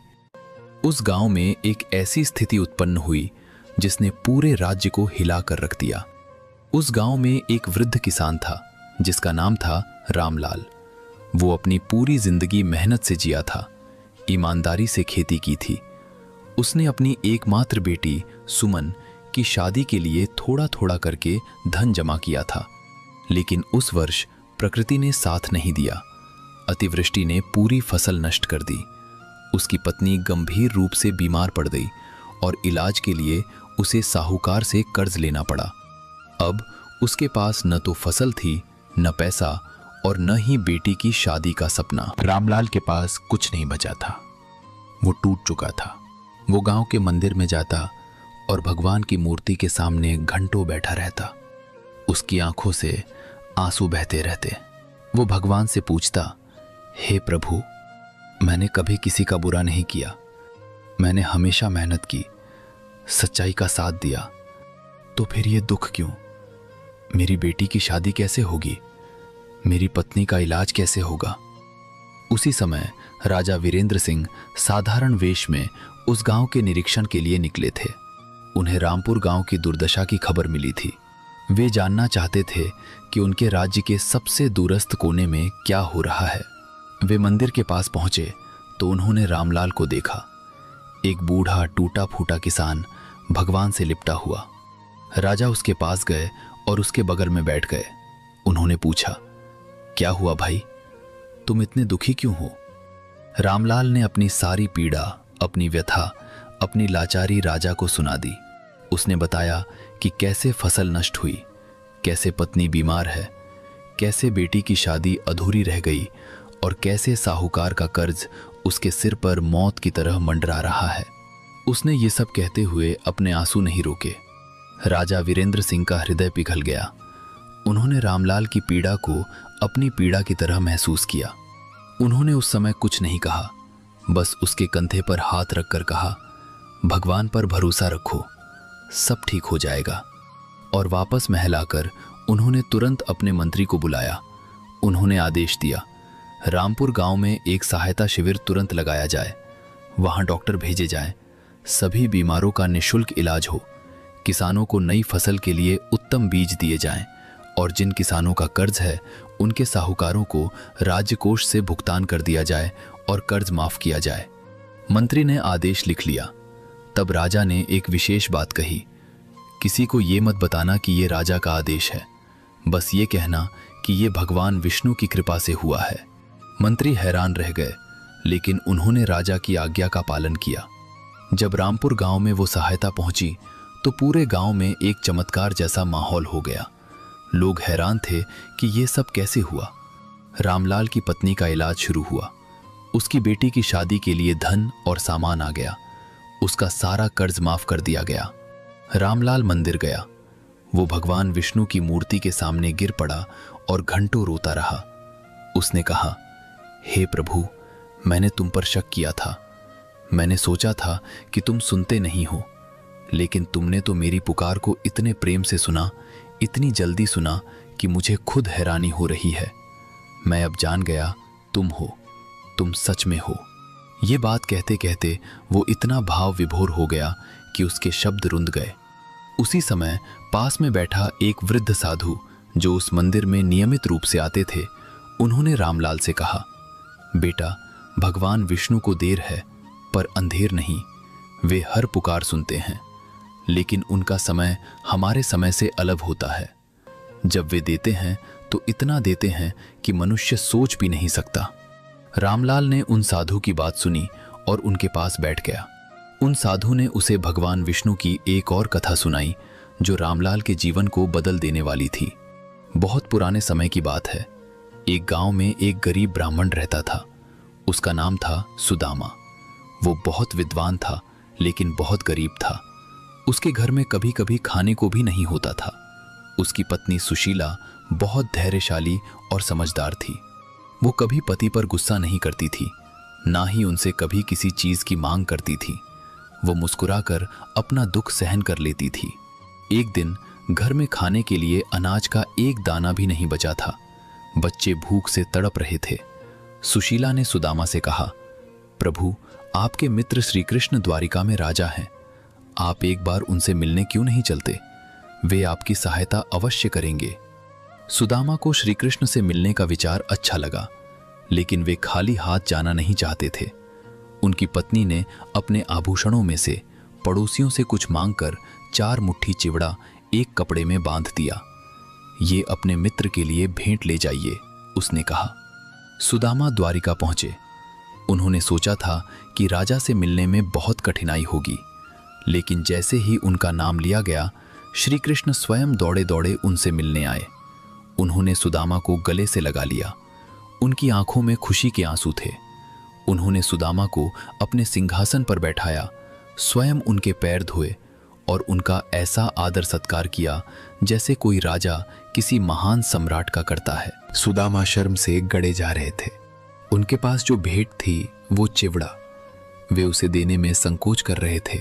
उस गांव में एक ऐसी स्थिति उत्पन्न हुई जिसने पूरे राज्य को हिला कर रख दिया। उस गांव में एक वृद्ध किसान था जिसका नाम था रामलाल। वो अपनी पूरी जिंदगी मेहनत से जिया था, ईमानदारी से खेती की थी। उसने अपनी एकमात्र बेटी सुमन की शादी के लिए थोड़ा थोड़ा करके धन जमा किया था, लेकिन उस वर्ष प्रकृति ने साथ नहीं दिया। अतिवृष्टि ने पूरी फसल नष्ट कर दी। उसकी पत्नी गंभीर रूप से बीमार पड़ गई और इलाज के लिए उसे साहूकार से कर्ज लेना पड़ा। अब उसके पास न तो फसल थी, न पैसा और न ही बेटी की शादी का सपना। रामलाल के पास कुछ नहीं बचा था। वो टूट चुका था। वो गांव के मंदिर में जाता और भगवान की मूर्ति के सामने घंटों बैठा रहता। उसकी आंखों से आंसू बहते रहते। वो भगवान से पूछता, हे प्रभु, मैंने कभी किसी का बुरा नहीं किया। मैंने हमेशा मेहनत की, सच्चाई का साथ दिया, तो फिर ये दुख क्यों? मेरी बेटी की शादी कैसे होगी? मेरी पत्नी का इलाज कैसे होगा? उसी समय राजा वीरेंद्र सिंह साधारण वेश में उस गांव के निरीक्षण के लिए निकले थे। उन्हें रामपुर गांव की दुर्दशा की खबर मिली थी। वे जानना चाहते थे कि उनके राज्य के सबसे दूरस्थ कोने में क्या हो रहा है। वे मंदिर के पास पहुंचे तो उन्होंने रामलाल को देखा। एक बूढ़ा टूटा फूटा किसान भगवान से लिपटा हुआ। राजा उसके पास गए और उसके बगल में बैठ गए। उन्होंने पूछा, क्या हुआ भाई, तुम इतने दुखी क्यों हो? रामलाल ने अपनी सारी पीड़ा, अपनी व्यथा, अपनी लाचारी राजा को सुना दी। उसने बताया कि कैसे फसल नष्ट हुई, कैसे पत्नी बीमार है, कैसे बेटी की शादी अधूरी रह गई और कैसे साहूकार का कर्ज उसके सिर पर मौत की तरह मंडरा रहा है। उसने ये सब कहते हुए अपने आंसू नहीं रोके। राजा वीरेंद्र सिंह का हृदय पिघल गया। उन्होंने रामलाल की पीड़ा को अपनी पीड़ा की तरह महसूस किया। उन्होंने उस समय कुछ नहीं कहा, बस उसके कंधे पर हाथ रखकर कहा, भगवान पर भरोसा रखो, सब ठीक हो जाएगा। और वापस महल आकर उन्होंने तुरंत अपने मंत्री को बुलाया। उन्होंने आदेश दिया, रामपुर गांव में एक सहायता शिविर तुरंत लगाया जाए, वहां डॉक्टर भेजे जाएं, सभी बीमारों का निःशुल्क इलाज हो, किसानों को नई फसल के लिए उत्तम बीज दिए जाएं और जिन किसानों का कर्ज है उनके साहूकारों को राज्य कोष से भुगतान कर दिया जाए और कर्ज माफ किया जाए। मंत्री ने आदेश लिख लिया। तब राजा ने एक विशेष बात कही, किसी को ये मत बताना कि ये राजा का आदेश है, बस ये कहना कि ये भगवान विष्णु की कृपा से हुआ है। मंत्री हैरान रह गए, लेकिन उन्होंने राजा की आज्ञा का पालन किया। जब रामपुर गांव में वो सहायता पहुंची तो पूरे गांव में एक चमत्कार जैसा माहौल हो गया। लोग हैरान थे कि ये सब कैसे हुआ। रामलाल की पत्नी का इलाज शुरू हुआ, उसकी बेटी की शादी के लिए धन और सामान आ गया, उसका सारा कर्ज माफ कर दिया गया। रामलाल मंदिर गया, वो भगवान विष्णु की मूर्ति के सामने गिर पड़ा और घंटों रोता रहा। उसने कहा, हे प्रभु, मैंने तुम पर शक किया था, मैंने सोचा था कि तुम सुनते नहीं हो, लेकिन तुमने तो मेरी पुकार को इतने प्रेम से सुना, इतनी जल्दी सुना कि मुझे खुद हैरानी हो रही है। मैं अब जान गया तुम हो, तुम सच में हो। ये बात कहते कहते वो इतना भाव विभोर हो गया कि उसके शब्द रुंध गए। उसी समय पास में बैठा एक वृद्ध साधु जो उस मंदिर में नियमित रूप से आते थे, उन्होंने रामलाल से कहा, बेटा, भगवान विष्णु को देर है पर अंधेर नहीं, वे हर पुकार सुनते हैं, लेकिन उनका समय हमारे समय से अलग होता है। जब वे देते हैं तो इतना देते हैं कि मनुष्य सोच भी नहीं सकता। रामलाल ने उन साधु की बात सुनी और उनके पास बैठ गया। उन साधु ने उसे भगवान विष्णु की एक और कथा सुनाई जो रामलाल के जीवन को बदल देने वाली थी। बहुत पुराने समय की बात है। एक गांव में एक गरीब ब्राह्मण रहता था। उसका नाम था सुदामा। वो बहुत विद्वान था, लेकिन बहुत गरीब था। उसके घर में कभी कभी खाने को भी नहीं होता था। उसकी पत्नी सुशीला बहुत धैर्यशाली और समझदार थी। वो कभी पति पर गुस्सा नहीं करती थी, ना ही उनसे कभी किसी चीज की मांग करती थी। वो मुस्कुराकर अपना दुख सहन कर लेती थी। एक दिन घर में खाने के लिए अनाज का एक दाना भी नहीं बचा था। बच्चे भूख से तड़प रहे थे। सुशीला ने सुदामा से कहा, प्रभु, आपके मित्र श्री कृष्ण द्वारिका में राजा हैं, आप एक बार उनसे मिलने क्यों नहीं चलते? वे आपकी सहायता अवश्य करेंगे। सुदामा को श्री कृष्ण से मिलने का विचार अच्छा लगा, लेकिन वे खाली हाथ जाना नहीं चाहते थे। उनकी पत्नी ने अपने आभूषणों में से पड़ोसियों से कुछ मांगकर 4 मुट्ठी चिवड़ा एक कपड़े में बांध दिया। ये अपने मित्र के लिए भेंट ले जाइए, उसने कहा। सुदामा द्वारिका पहुंचे। उन्होंने सोचा था कि राजा से मिलने में बहुत कठिनाई होगी, लेकिन जैसे ही उनका नाम लिया गया, श्री कृष्ण स्वयं दौड़े दौड़े उनसे मिलने आए। उन्होंने सुदामा को गले से लगा लिया। उनकी आंखों में खुशी के आंसू थे। उन्होंने सुदामा को अपने सिंहासन पर बैठाया, स्वयं उनके पैर धोए और उनका ऐसा आदर सत्कार किया जैसे कोई राजा किसी महान सम्राट का करता है। सुदामा शर्म से गड़े जा रहे थे। उनके पास जो भेंट थी वो चिवड़ा। वे उसे देने में संकोच कर रहे थे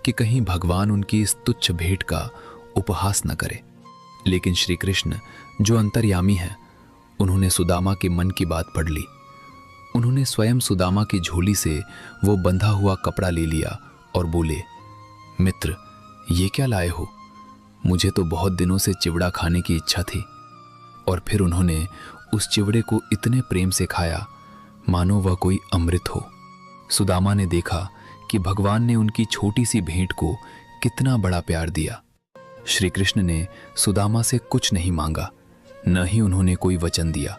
कि कहीं भगवान उनकी इस तुच्छ भेंट का उपहास न करे। लेकिन श्री कृष्ण जो अंतर्यामी है, उन्होंने सुदामा के मन की बात पढ़ ली। उन्होंने स्वयं सुदामा की झोली से वो बंधा हुआ कपड़ा ले लिया और बोले, मित्र, ये क्या लाए हो? मुझे तो बहुत दिनों से चिवड़ा खाने की इच्छा थी। और फिर उन्होंने उस चिवड़े को इतने प्रेम से खाया मानो वह कोई अमृत हो। सुदामा ने देखा कि भगवान ने उनकी छोटी सी भेंट को कितना बड़ा प्यार दिया। श्री कृष्ण ने सुदामा से कुछ नहीं मांगा, न ही उन्होंने कोई वचन दिया।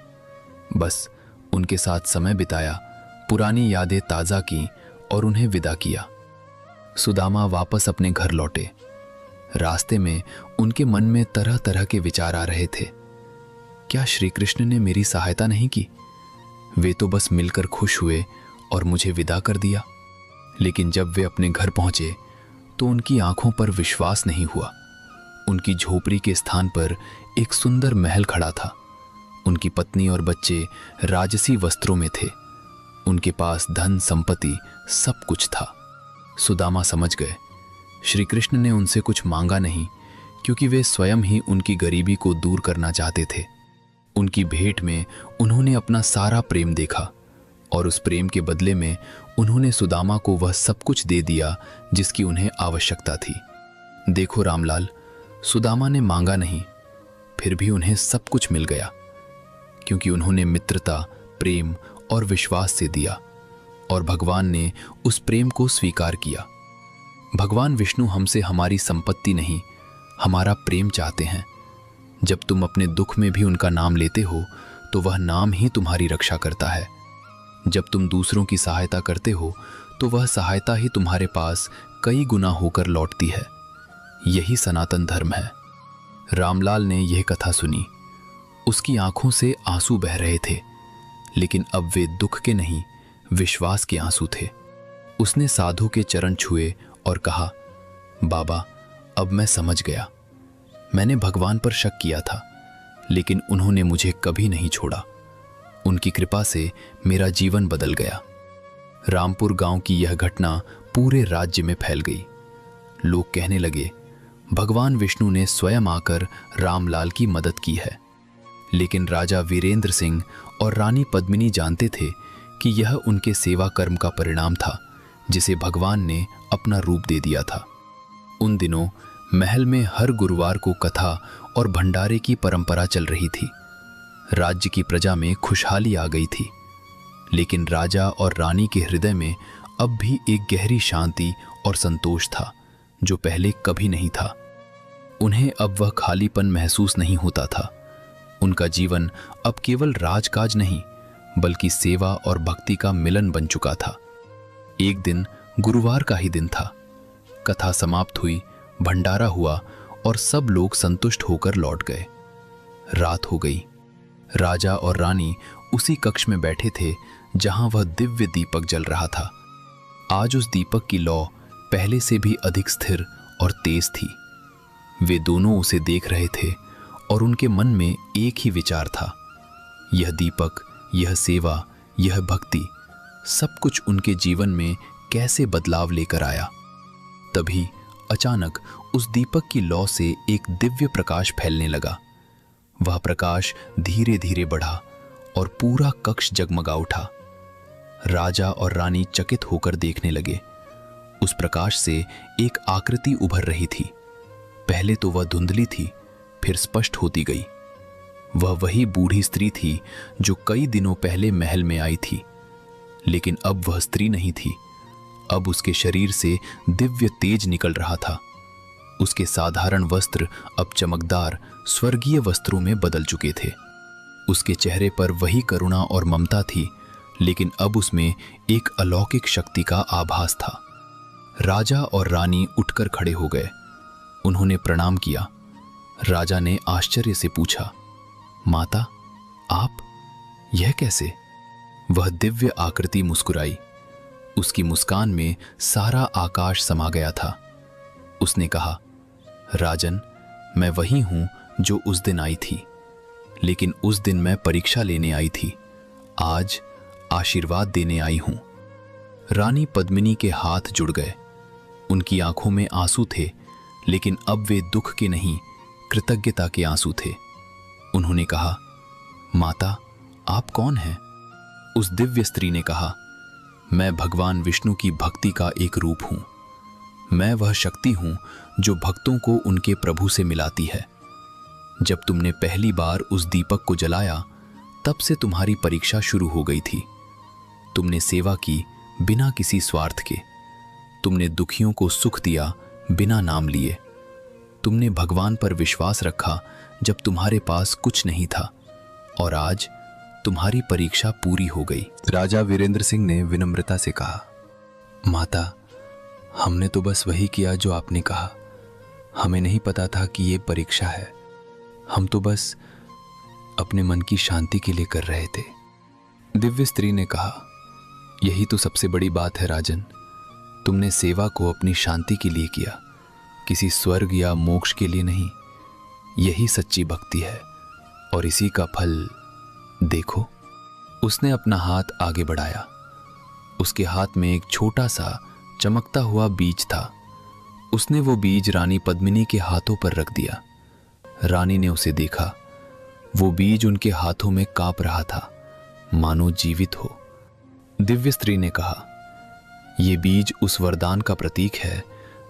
बस उनके साथ समय बिताया, पुरानी यादें ताज़ा की और उन्हें विदा किया। सुदामा वापस अपने घर लौटे। रास्ते में उनके मन में तरह तरह के विचार आ रहे थे। क्या श्री कृष्ण ने मेरी सहायता नहीं की? वे तो बस मिलकर खुश हुए और मुझे विदा कर दिया। लेकिन जब वे अपने घर पहुंचे तो उनकी आंखों पर विश्वास नहीं हुआ। उनकी झोपड़ी के स्थान पर एक सुंदर महल खड़ा था। उनकी पत्नी और बच्चे राजसी वस्त्रों में थे। उनके पास धन संपत्ति सब कुछ था। सुदामा समझ गए श्री कृष्ण ने उनसे कुछ मांगा नहीं, क्योंकि वे स्वयं ही उनकी गरीबी को दूर करना चाहते थे। उनकी भेंट में उन्होंने अपना सारा प्रेम देखा और उस प्रेम के बदले में उन्होंने सुदामा को वह सब कुछ दे दिया जिसकी उन्हें आवश्यकता थी। देखो रामलाल, सुदामा ने मांगा नहीं, फिर भी उन्हें सब कुछ मिल गया, क्योंकि उन्होंने मित्रता, प्रेम और विश्वास से दिया और भगवान ने उस प्रेम को स्वीकार किया। भगवान विष्णु हमसे हमारी संपत्ति नहीं, हमारा प्रेम चाहते हैं। जब तुम अपने दुख में भी उनका नाम लेते हो तो वह नाम ही तुम्हारी रक्षा करता है। जब तुम दूसरों की सहायता करते हो तो वह सहायता ही तुम्हारे पास कई गुना होकर लौटती है। यही सनातन धर्म है। रामलाल ने यह कथा सुनी। उसकी आंखों से आंसू बह रहे थे, लेकिन अब वे दुख के नहीं, विश्वास के आंसू थे। उसने साधु के चरण छुए और कहा, बाबा, अब मैं समझ गया। मैंने भगवान पर शक किया था, लेकिन उन्होंने मुझे कभी नहीं छोड़ा। उनकी कृपा से मेरा जीवन बदल गया। रामपुर गांव की यह घटना पूरे राज्य में फैल गई। लोग कहने लगे, भगवान विष्णु ने स्वयं आकर रामलाल की मदद की है। लेकिन राजा वीरेंद्र सिंह और रानी पद्मिनी जानते थे कि यह उनके सेवा कर्म का परिणाम था, जिसे भगवान ने अपना रूप दे दिया था। उन दिनों महल में हर गुरुवार को कथा और भंडारे की परंपरा चल रही थी। राज्य की प्रजा में खुशहाली आ गई थी, लेकिन राजा और रानी के हृदय में अब भी एक गहरी शांति और संतोष था, जो पहले कभी नहीं था। उन्हें अब वह खालीपन महसूस नहीं होता था। उनका जीवन अब केवल राजकाज नहीं, बल्कि सेवा और भक्ति का मिलन बन चुका था। एक दिन गुरुवार का ही दिन था। कथा समाप्त हुई, भंडारा हुआ और सब लोग संतुष्ट होकर लौट गए। रात हो गई। राजा और रानी उसी कक्ष में बैठे थे जहां वह दिव्य दीपक जल रहा था। आज उस दीपक की लौ पहले से भी अधिक स्थिर और तेज थी। वे दोनों उसे देख रहे थे और उनके मन में एक ही विचार था। यह दीपक, यह सेवा, यह भक्ति, सब कुछ उनके जीवन में कैसे बदलाव लेकर आया। तभी अचानक उस दीपक की लौ से एक दिव्य प्रकाश फैलने लगा। वह प्रकाश धीरे धीरे बढ़ा और पूरा कक्ष जगमगा उठा। राजा और रानी चकित होकर देखने लगे। उस प्रकाश से एक आकृति उभर रही थी। पहले तो वह धुंधली थी, फिर स्पष्ट होती गई। वह वही बूढ़ी स्त्री थी जो कई दिनों पहले महल में आई थी, लेकिन अब वह स्त्री नहीं थी। अब उसके शरीर से दिव्य तेज निकल रहा था। उसके साधारण वस्त्र अब चमकदार स्वर्गीय वस्त्रों में बदल चुके थे। उसके चेहरे पर वही करुणा और ममता थी, लेकिन अब उसमें एक अलौकिक शक्ति का आभास था। राजा और रानी उठकर खड़े हो गए। उन्होंने प्रणाम किया। राजा ने आश्चर्य से पूछा, माता, आप यह कैसे? वह दिव्य आकृति मुस्कुराई। उसकी मुस्कान में सारा आकाश समा गया था। उसने कहा, राजन, मैं वही हूं जो उस दिन आई थी, लेकिन उस दिन मैं परीक्षा लेने आई थी। आज आशीर्वाद देने आई हूं। रानी पद्मिनी के हाथ जुड़ गए। उनकी आंखों में आंसू थे, लेकिन अब वे दुख के नहीं, कृतज्ञता के आंसू थे। उन्होंने कहा, माता, आप कौन हैं? उस दिव्य स्त्री ने कहा, मैं भगवान विष्णु की भक्ति का एक रूप हूं। मैं वह शक्ति हूं जो भक्तों को उनके प्रभु से मिलाती है। जब तुमने पहली बार उस दीपक को जलाया, तब से तुम्हारी परीक्षा शुरू हो गई थी। तुमने सेवा की बिना किसी स्वार्थ के। तुमने दुखियों को सुख दिया बिना नाम लिए। तुमने भगवान पर विश्वास रखा जब तुम्हारे पास कुछ नहीं था, और आज तुम्हारी परीक्षा पूरी हो गई। राजा वीरेंद्र सिंह ने विनम्रता से कहा, माता, हमने तो बस वही किया जो आपने कहा। हमें नहीं पता था कि ये परीक्षा है। हम तो बस अपने मन की शांति के लिए कर रहे थे। दिव्य स्त्री ने कहा, यही तो सबसे बड़ी बात है राजन। तुमने सेवा को अपनी शांति के लिए किया, किसी स्वर्ग या मोक्ष के लिए नहीं। यही सच्ची भक्ति है और इसी का फल देखो। उसने अपना हाथ आगे बढ़ाया। उसके हाथ में एक छोटा सा चमकता हुआ बीज था। उसने वो बीज रानी पद्मिनी के हाथों पर रख दिया। रानी ने उसे देखा। वो बीज उनके हाथों में कांप रहा था, मानो जीवित हो। दिव्य स्त्री ने कहा, यह बीज उस वरदान का प्रतीक है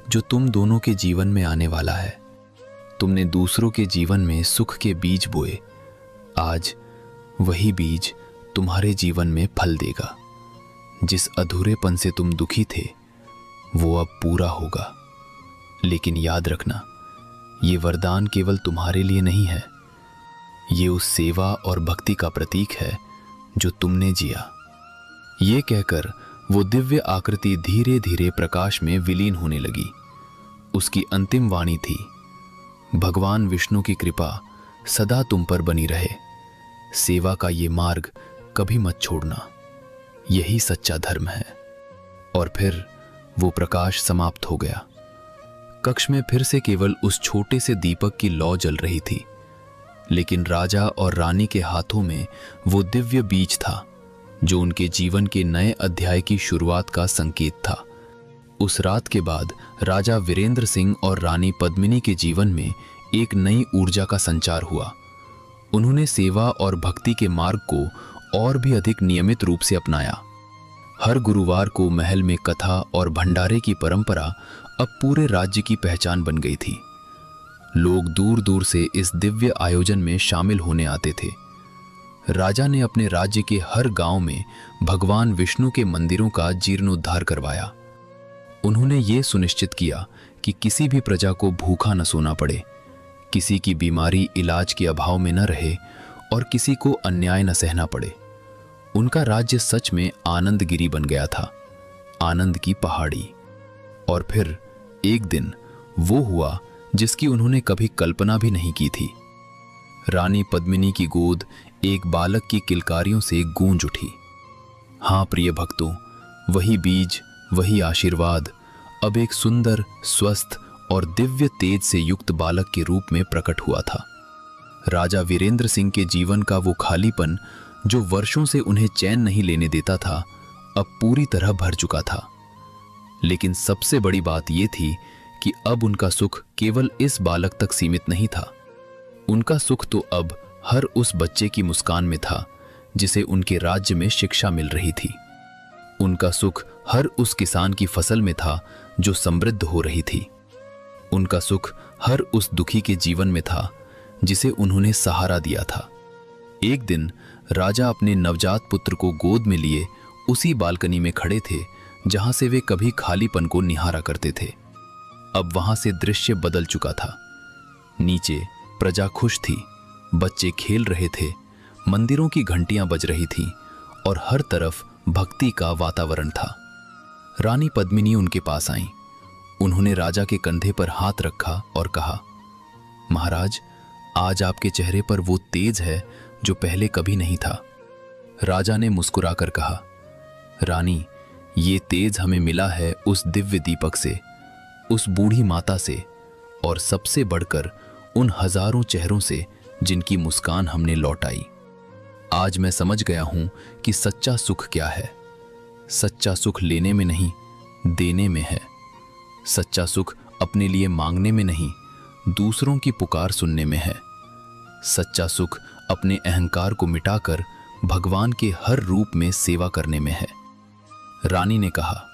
जो तुम दोनों के जीवन में आने वाला है। तुमने दूसरों के जीवन में सुख के बीज बोए, आज वही बीज तुम्हारे जीवन में फल देगा। जिस अधूरेपन से तुम दुखी थे वो अब पूरा होगा। लेकिन याद रखना, ये वरदान केवल तुम्हारे लिए नहीं है, ये उस सेवा और भक्ति का प्रतीक है जो तुमने जिया। ये कहकर वो दिव्य आकृति धीरे धीरे प्रकाश में विलीन होने लगी। उसकी अंतिम वाणी थी, भगवान विष्णु की कृपा सदा तुम पर बनी रहे। सेवा का ये मार्ग कभी मत छोड़ना, यही सच्चा धर्म है। और फिर वो प्रकाश समाप्त हो गया। कक्ष में फिर से केवल उस छोटे से दीपक की लौ जल रही थी, लेकिन राजा और रानी के हाथों में वो दिव्य बीज था जो उनके जीवन के नए अध्याय की शुरुआत का संकेत था। उस रात के बाद राजा वीरेंद्र सिंह और रानी पद्मिनी के जीवन में एक नई ऊर्जा का संचार हुआ। उन्होंने सेवा और भक्ति के मार्ग को और भी अधिक नियमित रूप से अपनाया। हर गुरुवार को महल में कथा और भंडारे की परंपरा अब पूरे राज्य की पहचान बन गई थी। लोग दूर दूर से इस दिव्य आयोजन में शामिल होने आते थे। राजा ने अपने राज्य के हर गांव में भगवान विष्णु के मंदिरों का जीर्णोद्धार करवाया। उन्होंने ये सुनिश्चित किया कि किसी भी प्रजा को भूखा न सोना पड़े, किसी की बीमारी इलाज के अभाव में न रहे और किसी को अन्याय न सहना पड़े। उनका राज्य सच में आनंदगिरी बन गया था, आनंद की पहाड़ी। और फिर एक दिन वो हुआ जिसकी उन्होंने कभी कल्पना भी नहीं की थी। रानी पद्मिनी की गोद एक बालक की किलकारियों से गूंज उठी। हाँ प्रिय भक्तों, वही बीज, वही आशीर्वाद अब एक सुंदर, स्वस्थ और दिव्य तेज से युक्त बालक के रूप में प्रकट हुआ था। राजा वीरेंद्र सिंह के जीवन का वो खालीपन जो वर्षों से उन्हें चैन नहीं लेने देता था, अब पूरी तरह भर चुका था। लेकिन सबसे बड़ी बात यह थी कि अब उनका सुख केवल इस बालक तक सीमित नहीं था। उनका सुख तो अब हर उस बच्चे की मुस्कान में था जिसे उनके राज्य में शिक्षा मिल रही थी। उनका सुख हर उस किसान की फसल में था जो समृद्ध हो रही थी। उनका सुख हर उस दुखी के जीवन में था जिसे उन्होंने सहारा दिया था। एक दिन राजा अपने नवजात पुत्र को गोद में लिए उसी बालकनी में खड़े थे जहां से वे कभी खालीपन को निहारा करते थे। अब वहां से दृश्य बदल चुका था। नीचे प्रजा खुश थी, बच्चे खेल रहे थे, मंदिरों की घंटियां बज रही थीं और हर तरफ भक्ति का वातावरण था। रानी पद्मिनी उनके पास आईं। उन्होंने राजा के कंधे पर हाथ रखा और कहा, महाराज, आज आपके चेहरे पर वो तेज है जो पहले कभी नहीं था। राजा ने मुस्कुराकर कहा, रानी, ये तेज हमें मिला है उस दिव्य दीपक से, उस बूढ़ी माता से और सबसे बढ़कर उन हजारों चेहरों से जिनकी मुस्कान हमने लौटाई। आज मैं समझ गया हूं कि सच्चा सुख क्या है। सच्चा सुख लेने में नहीं, देने में है। सच्चा सुख अपने लिए मांगने में नहीं, दूसरों की पुकार सुनने में है। सच्चा सुख अपने अहंकार को मिटाकर भगवान के हर रूप में सेवा करने में है। रानी ने कहा,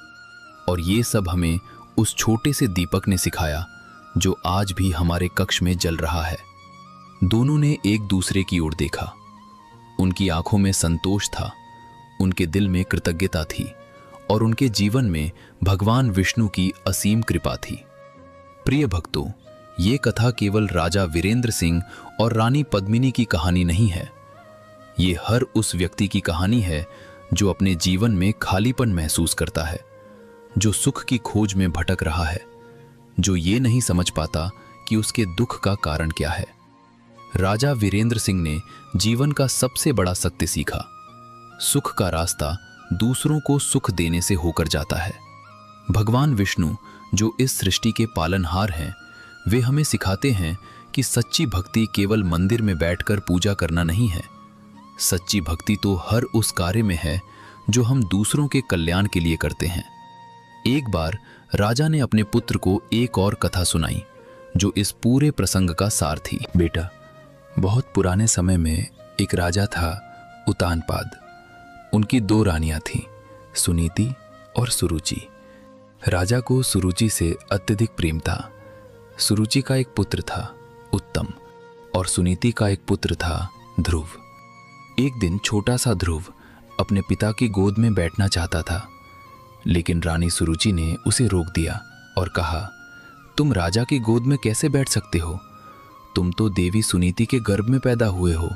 और ये सब हमें उस छोटे से दीपक ने सिखाया जो आज भी हमारे कक्ष में जल रहा है। दोनों ने एक दूसरे की ओर देखा। उनकी आंखों में संतोष था, उनके दिल में कृतज्ञता थी और उनके जीवन में भगवान विष्णु की असीम कृपा थी। प्रिय भक्तों, ये कथा केवल राजा वीरेंद्र सिंह और रानी पद्मिनी की कहानी नहीं है। ये हर उस व्यक्ति की कहानी है जो अपने जीवन में खालीपन महसूस करता है, जो सुख की खोज में भटक रहा है, जो ये नहीं समझ पाता कि उसके दुख का कारण क्या है। राजा वीरेंद्र सिंह ने जीवन का सबसे बड़ा सत्य सीखा, सुख का रास्ता दूसरों को सुख देने से होकर जाता है। भगवान विष्णु जो इस सृष्टि के पालनहार हैं, वे हमें सिखाते हैं कि सच्ची भक्ति केवल मंदिर में बैठकर पूजा करना नहीं है। सच्ची भक्ति तो हर उस कार्य में है जो हम दूसरों के कल्याण के लिए करते हैं। एक बार राजा ने अपने पुत्र को एक और कथा सुनाई जो इस पूरे प्रसंग का सार थी। बेटा, बहुत पुराने समय में एक राजा था, उतानपाद। उनकी 2 रानियां थीं, सुनीति और सुरुचि। राजा को सुरुचि से अत्यधिक प्रेम था। सुरुचि का एक पुत्र था, उत्तम, और सुनीति का एक पुत्र था, ध्रुव। एक दिन छोटा सा ध्रुव अपने पिता की गोद में बैठना चाहता था, लेकिन रानी सुरुचि ने उसे रोक दिया और कहा, तुम राजा की गोद में कैसे बैठ सकते हो? तुम तो देवी सुनीति के गर्भ में पैदा हुए हो।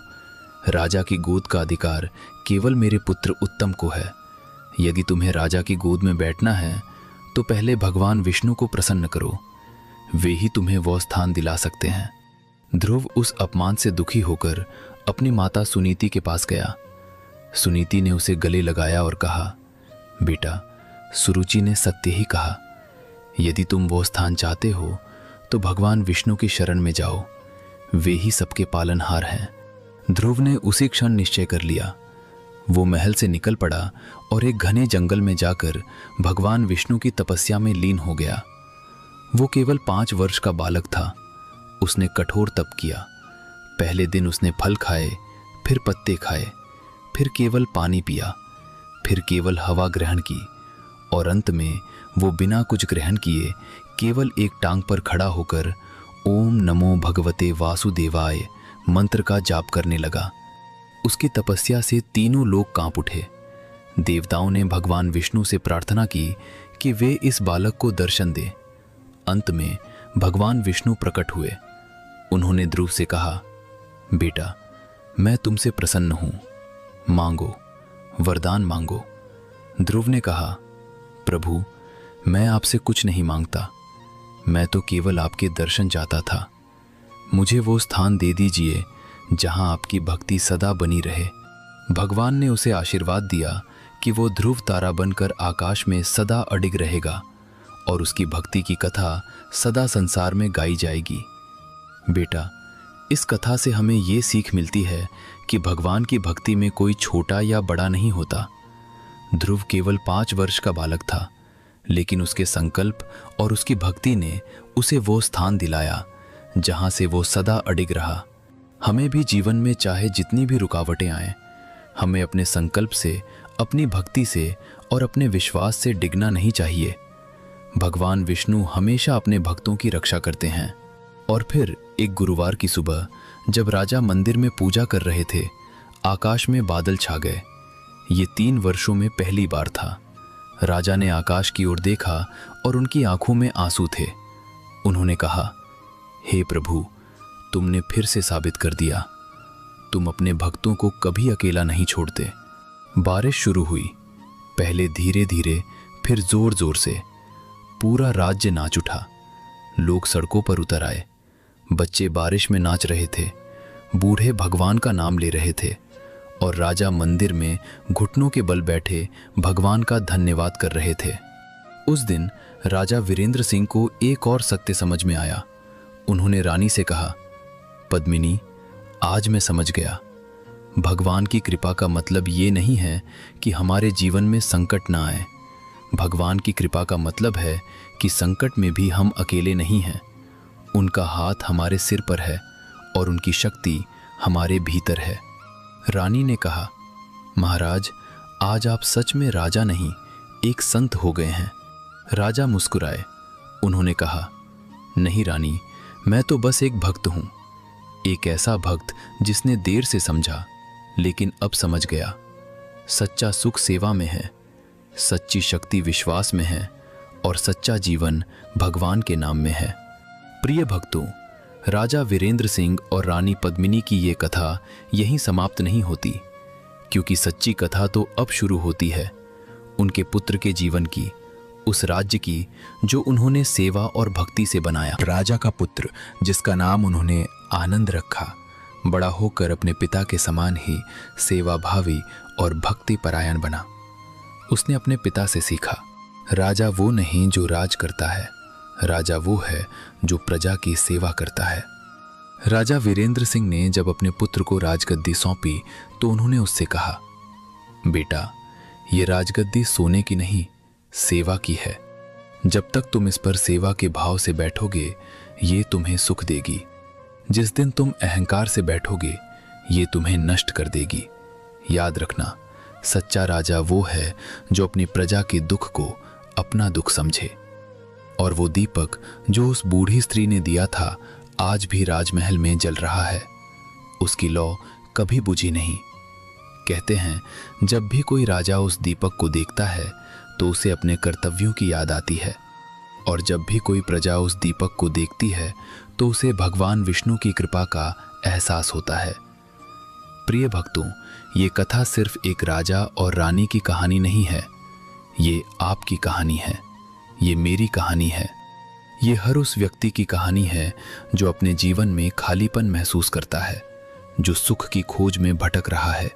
राजा की गोद का अधिकार केवल मेरे पुत्र उत्तम को है। यदि तुम्हें राजा की गोद में बैठना है तो पहले भगवान विष्णु को प्रसन्न करो, वे ही तुम्हें वो स्थान दिला सकते हैं। ध्रुव उस अपमान से दुखी होकर अपनी माता सुनीति के पास गया। सुनीति ने उसे गले लगाया और कहा, बेटा, सुरुचि ने सत्य ही कहा। यदि तुम वो स्थान चाहते हो तो भगवान विष्णु की शरण में जाओ, वे ही सबके पालनहार हैं। ध्रुव ने उसी क्षण निश्चय कर लिया। वो महल से निकल पड़ा और एक घने जंगल में जाकर भगवान विष्णु की तपस्या में लीन हो गया। वो केवल 5 वर्ष का बालक था। उसने कठोर तप किया। पहले दिन उसने फल खाए, फिर पत्ते खाए, फिर केवल पानी पिया, फिर केवल हवा ग्रहण की, और अंत में वो बिना कुछ ग्रहण किए केवल एक टांग पर खड़ा होकर ओम नमो भगवते वासुदेवाय मंत्र का जाप करने लगा। उसकी तपस्या से तीनों लोग कांप उठे। देवताओं ने भगवान विष्णु से प्रार्थना की कि वे इस बालक को दर्शन दें। अंत में भगवान विष्णु प्रकट हुए। उन्होंने ध्रुव से कहा, बेटा, मैं तुमसे प्रसन्न हूं, मांगो, वरदान मांगो। ध्रुव ने कहा, प्रभु, मैं आपसे कुछ नहीं मांगता, मैं तो केवल आपके दर्शन चाहता था। मुझे वो स्थान दे दीजिए जहां आपकी भक्ति सदा बनी रहे। भगवान ने उसे आशीर्वाद दिया कि वो ध्रुव तारा बनकर आकाश में सदा अडिग रहेगा और उसकी भक्ति की कथा सदा संसार में गाई जाएगी। बेटा, इस कथा से हमें ये सीख मिलती है कि भगवान की भक्ति में कोई छोटा या बड़ा नहीं होता। ध्रुव केवल 5 वर्ष का बालक था, लेकिन उसके संकल्प और उसकी भक्ति ने उसे वो स्थान दिलाया जहां से वो सदा अडिग रहा। हमें भी जीवन में चाहे जितनी भी रुकावटें आएं, हमें अपने संकल्प से, अपनी भक्ति से और अपने विश्वास से डिगना नहीं चाहिए। भगवान विष्णु हमेशा अपने भक्तों की रक्षा करते हैं। और फिर एक गुरुवार की सुबह जब राजा मंदिर में पूजा कर रहे थे, आकाश में बादल छा गए। ये 3 वर्षों में पहली बार था। राजा ने आकाश की ओर देखा और उनकी आंखों में आंसू थे। उन्होंने कहा, हे प्रभु, तुमने फिर से साबित कर दिया, तुम अपने भक्तों को कभी अकेला नहीं छोड़ते। बारिश शुरू हुई, पहले धीरे धीरे, फिर जोर जोर से। पूरा राज्य नाच उठा। लोग सड़कों पर उतर आए। बच्चे बारिश में नाच रहे थे, बूढ़े भगवान का नाम ले रहे थे और राजा मंदिर में घुटनों के बल बैठे भगवान का धन्यवाद कर रहे थे। उस दिन राजा वीरेंद्र सिंह को एक और सत्य समझ में आया। उन्होंने रानी से कहा, पद्मिनी, आज मैं समझ गया, भगवान की कृपा का मतलब ये नहीं है कि हमारे जीवन में संकट ना आए। भगवान की कृपा का मतलब है कि संकट में भी हम अकेले नहीं हैं। उनका हाथ हमारे सिर पर है और उनकी शक्ति हमारे भीतर है। रानी ने कहा, महाराज, आज आप सच में राजा नहीं, एक संत हो गए हैं। राजा मुस्कुराए। उन्होंने कहा, नहीं रानी, मैं तो बस एक भक्त हूं। एक ऐसा भक्त जिसने देर से समझा लेकिन अब समझ गया। सच्चा सुख सेवा में है, सच्ची शक्ति विश्वास में है और सच्चा जीवन भगवान के नाम में है। प्रिय भक्तों, राजा वीरेंद्र सिंह और रानी पद्मिनी की ये कथा यहीं समाप्त नहीं होती, क्योंकि सच्ची कथा तो अब शुरू होती है उनके पुत्र के जीवन की, उस राज्य की जो उन्होंने सेवा और भक्ति से बनाया। राजा का पुत्र, जिसका नाम उन्होंने आनंद रखा, बड़ा होकर अपने पिता के समान ही सेवाभावी और भक्ति परायण बना। उसने अपने पिता से सीखा, राजा वो नहीं जो राज करता है, राजा वो है जो प्रजा की सेवा करता है। राजा वीरेंद्र सिंह ने जब अपने पुत्र को राजगद्दी सौंपी तो उन्होंने उससे कहा, बेटा, ये राजगद्दी सोने की नहीं, सेवा की है। जब तक तुम इस पर सेवा के भाव से बैठोगे, ये तुम्हें सुख देगी। जिस दिन तुम अहंकार से बैठोगे, ये तुम्हें नष्ट कर देगी। याद रखना, सच्चा राजा वो है जो अपनी प्रजा के दुख को अपना दुख समझे। और वो दीपक जो उस बूढ़ी स्त्री ने दिया था, आज भी राजमहल में जल रहा है। उसकी लौ कभी बुझी नहीं। कहते हैं, जब भी कोई राजा उस दीपक को देखता है तो उसे अपने कर्तव्यों की याद आती है, और जब भी कोई प्रजा उस दीपक को देखती है तो उसे भगवान विष्णु की कृपा का एहसास होता है। प्रिय भक्तों, ये कथा सिर्फ एक राजा और रानी की कहानी नहीं है, ये आपकी कहानी है, ये मेरी कहानी है। ये हर उस व्यक्ति की कहानी है जो अपने जीवन में खालीपन महसूस करता है, जो सुख की खोज में भटक रहा है,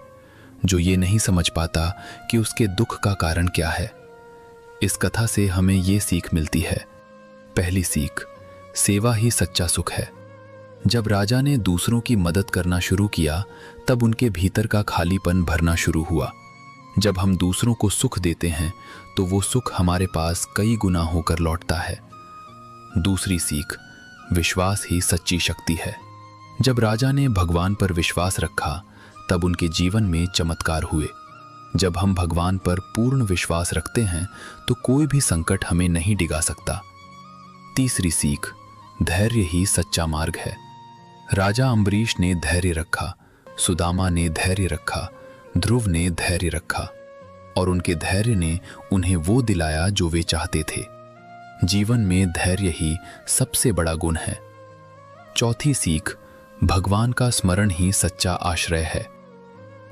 जो ये नहीं समझ पाता कि उसके दुख का कारण क्या है। इस कथा से हमें ये सीख मिलती है। पहली सीख, सेवा ही सच्चा सुख है। जब राजा ने दूसरों की मदद करना शुरू किया, तब उनके भीतर का खालीपन भरना शुरू हुआ। जब हम दूसरों को सुख देते हैं तो वो सुख हमारे पास कई गुना होकर लौटता है। दूसरी सीख, विश्वास ही सच्ची शक्ति है। जब राजा ने भगवान पर विश्वास रखा, तब उनके जीवन में चमत्कार हुए। जब हम भगवान पर पूर्ण विश्वास रखते हैं तो कोई भी संकट हमें नहीं डिगा सकता। तीसरी सीख, धैर्य ही सच्चा मार्ग है। राजा अम्बरीश ने धैर्य रखा, सुदामा ने धैर्य रखा, ध्रुव ने धैर्य रखा, और उनके धैर्य ने उन्हें वो दिलाया जो वे चाहते थे। जीवन में धैर्य ही सबसे बड़ा गुण है। चौथी सीख, भगवान का स्मरण ही सच्चा आश्रय है।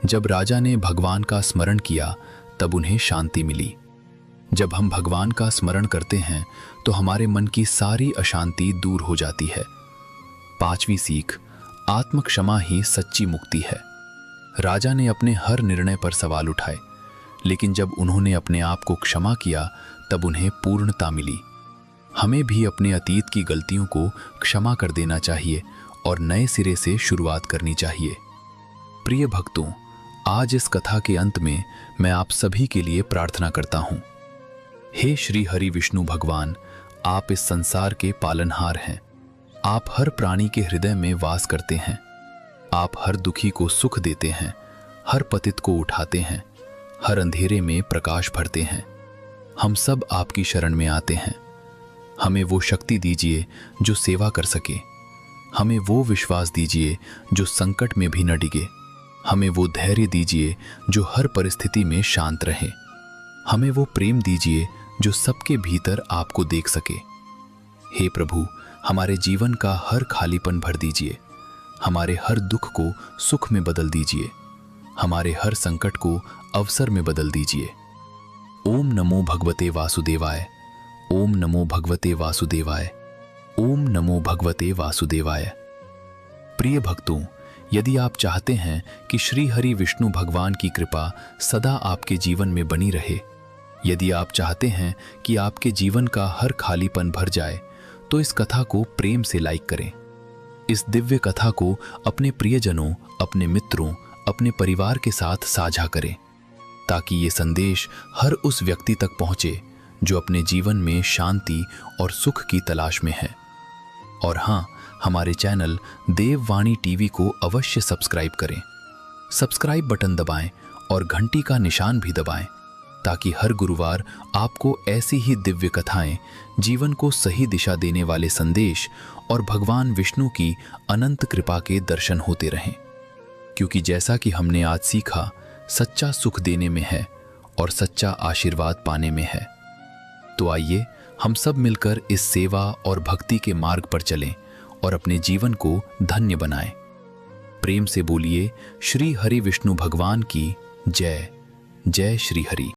जब राजा ने भगवान का स्मरण किया, तब उन्हें शांति मिली। जब हम भगवान का स्मरण करते हैं तो हमारे मन की सारी अशांति दूर हो जाती है। पांचवी सीख, आत्म क्षमा ही सच्ची मुक्ति है। राजा ने अपने हर निर्णय पर सवाल उठाए, लेकिन जब उन्होंने अपने आप को क्षमा किया, तब उन्हें पूर्णता मिली। हमें भी अपने अतीत की गलतियों को क्षमा कर देना चाहिए और नए सिरे से शुरुआत करनी चाहिए। प्रिय भक्तों, आज इस कथा के अंत में मैं आप सभी के लिए प्रार्थना करता हूं। हे श्री हरि विष्णु भगवान, आप इस संसार के पालनहार हैं। आप हर प्राणी के हृदय में वास करते हैं। आप हर दुखी को सुख देते हैं, हर पतित को उठाते हैं, हर अंधेरे में प्रकाश भरते हैं। हम सब आपकी शरण में आते हैं। हमें वो शक्ति दीजिए जो सेवा कर सके। हमें वो विश्वास दीजिए जो संकट में भी न डिगे। हमें वो धैर्य दीजिए जो हर परिस्थिति में शांत रहे। हमें वो प्रेम दीजिए जो सबके भीतर आपको देख सके। हे प्रभु, हमारे जीवन का हर खालीपन भर दीजिए। हमारे हर दुख को सुख में बदल दीजिए। हमारे हर संकट को अवसर में बदल दीजिए। ओम नमो भगवते वासुदेवाय। ओम नमो भगवते वासुदेवाय। ओम नमो भगवते वासुदेवाय। प्रिय भक्तों, यदि आप चाहते हैं कि श्री हरि विष्णु भगवान की कृपा सदा आपके जीवन में बनी रहे, यदि आप चाहते हैं कि आपके जीवन का हर खालीपन भर जाए, तो इस कथा को प्रेम से लाइक करें। इस दिव्य कथा को अपने प्रियजनों, अपने मित्रों, अपने परिवार के साथ साझा करें, ताकि ये संदेश हर उस व्यक्ति तक पहुंचे जो अपने जीवन में शांति और सुख की तलाश में है। और हाँ, हमारे चैनल देववाणी टीवी को अवश्य सब्सक्राइब करें। सब्सक्राइब बटन दबाएं और घंटी का निशान भी दबाएं, ताकि हर गुरुवार आपको ऐसी ही दिव्य कथाएं, जीवन को सही दिशा देने वाले संदेश और भगवान विष्णु की अनंत कृपा के दर्शन होते रहें। क्योंकि जैसा कि हमने आज सीखा, सच्चा सुख देने में है और सच्चा आशीर्वाद पाने में है। तो आइए हम सब मिलकर इस सेवा और भक्ति के मार्ग पर चलें और अपने जीवन को धन्य बनाएं। प्रेम से बोलिए श्री हरि विष्णु भगवान की जय। जय श्री हरि।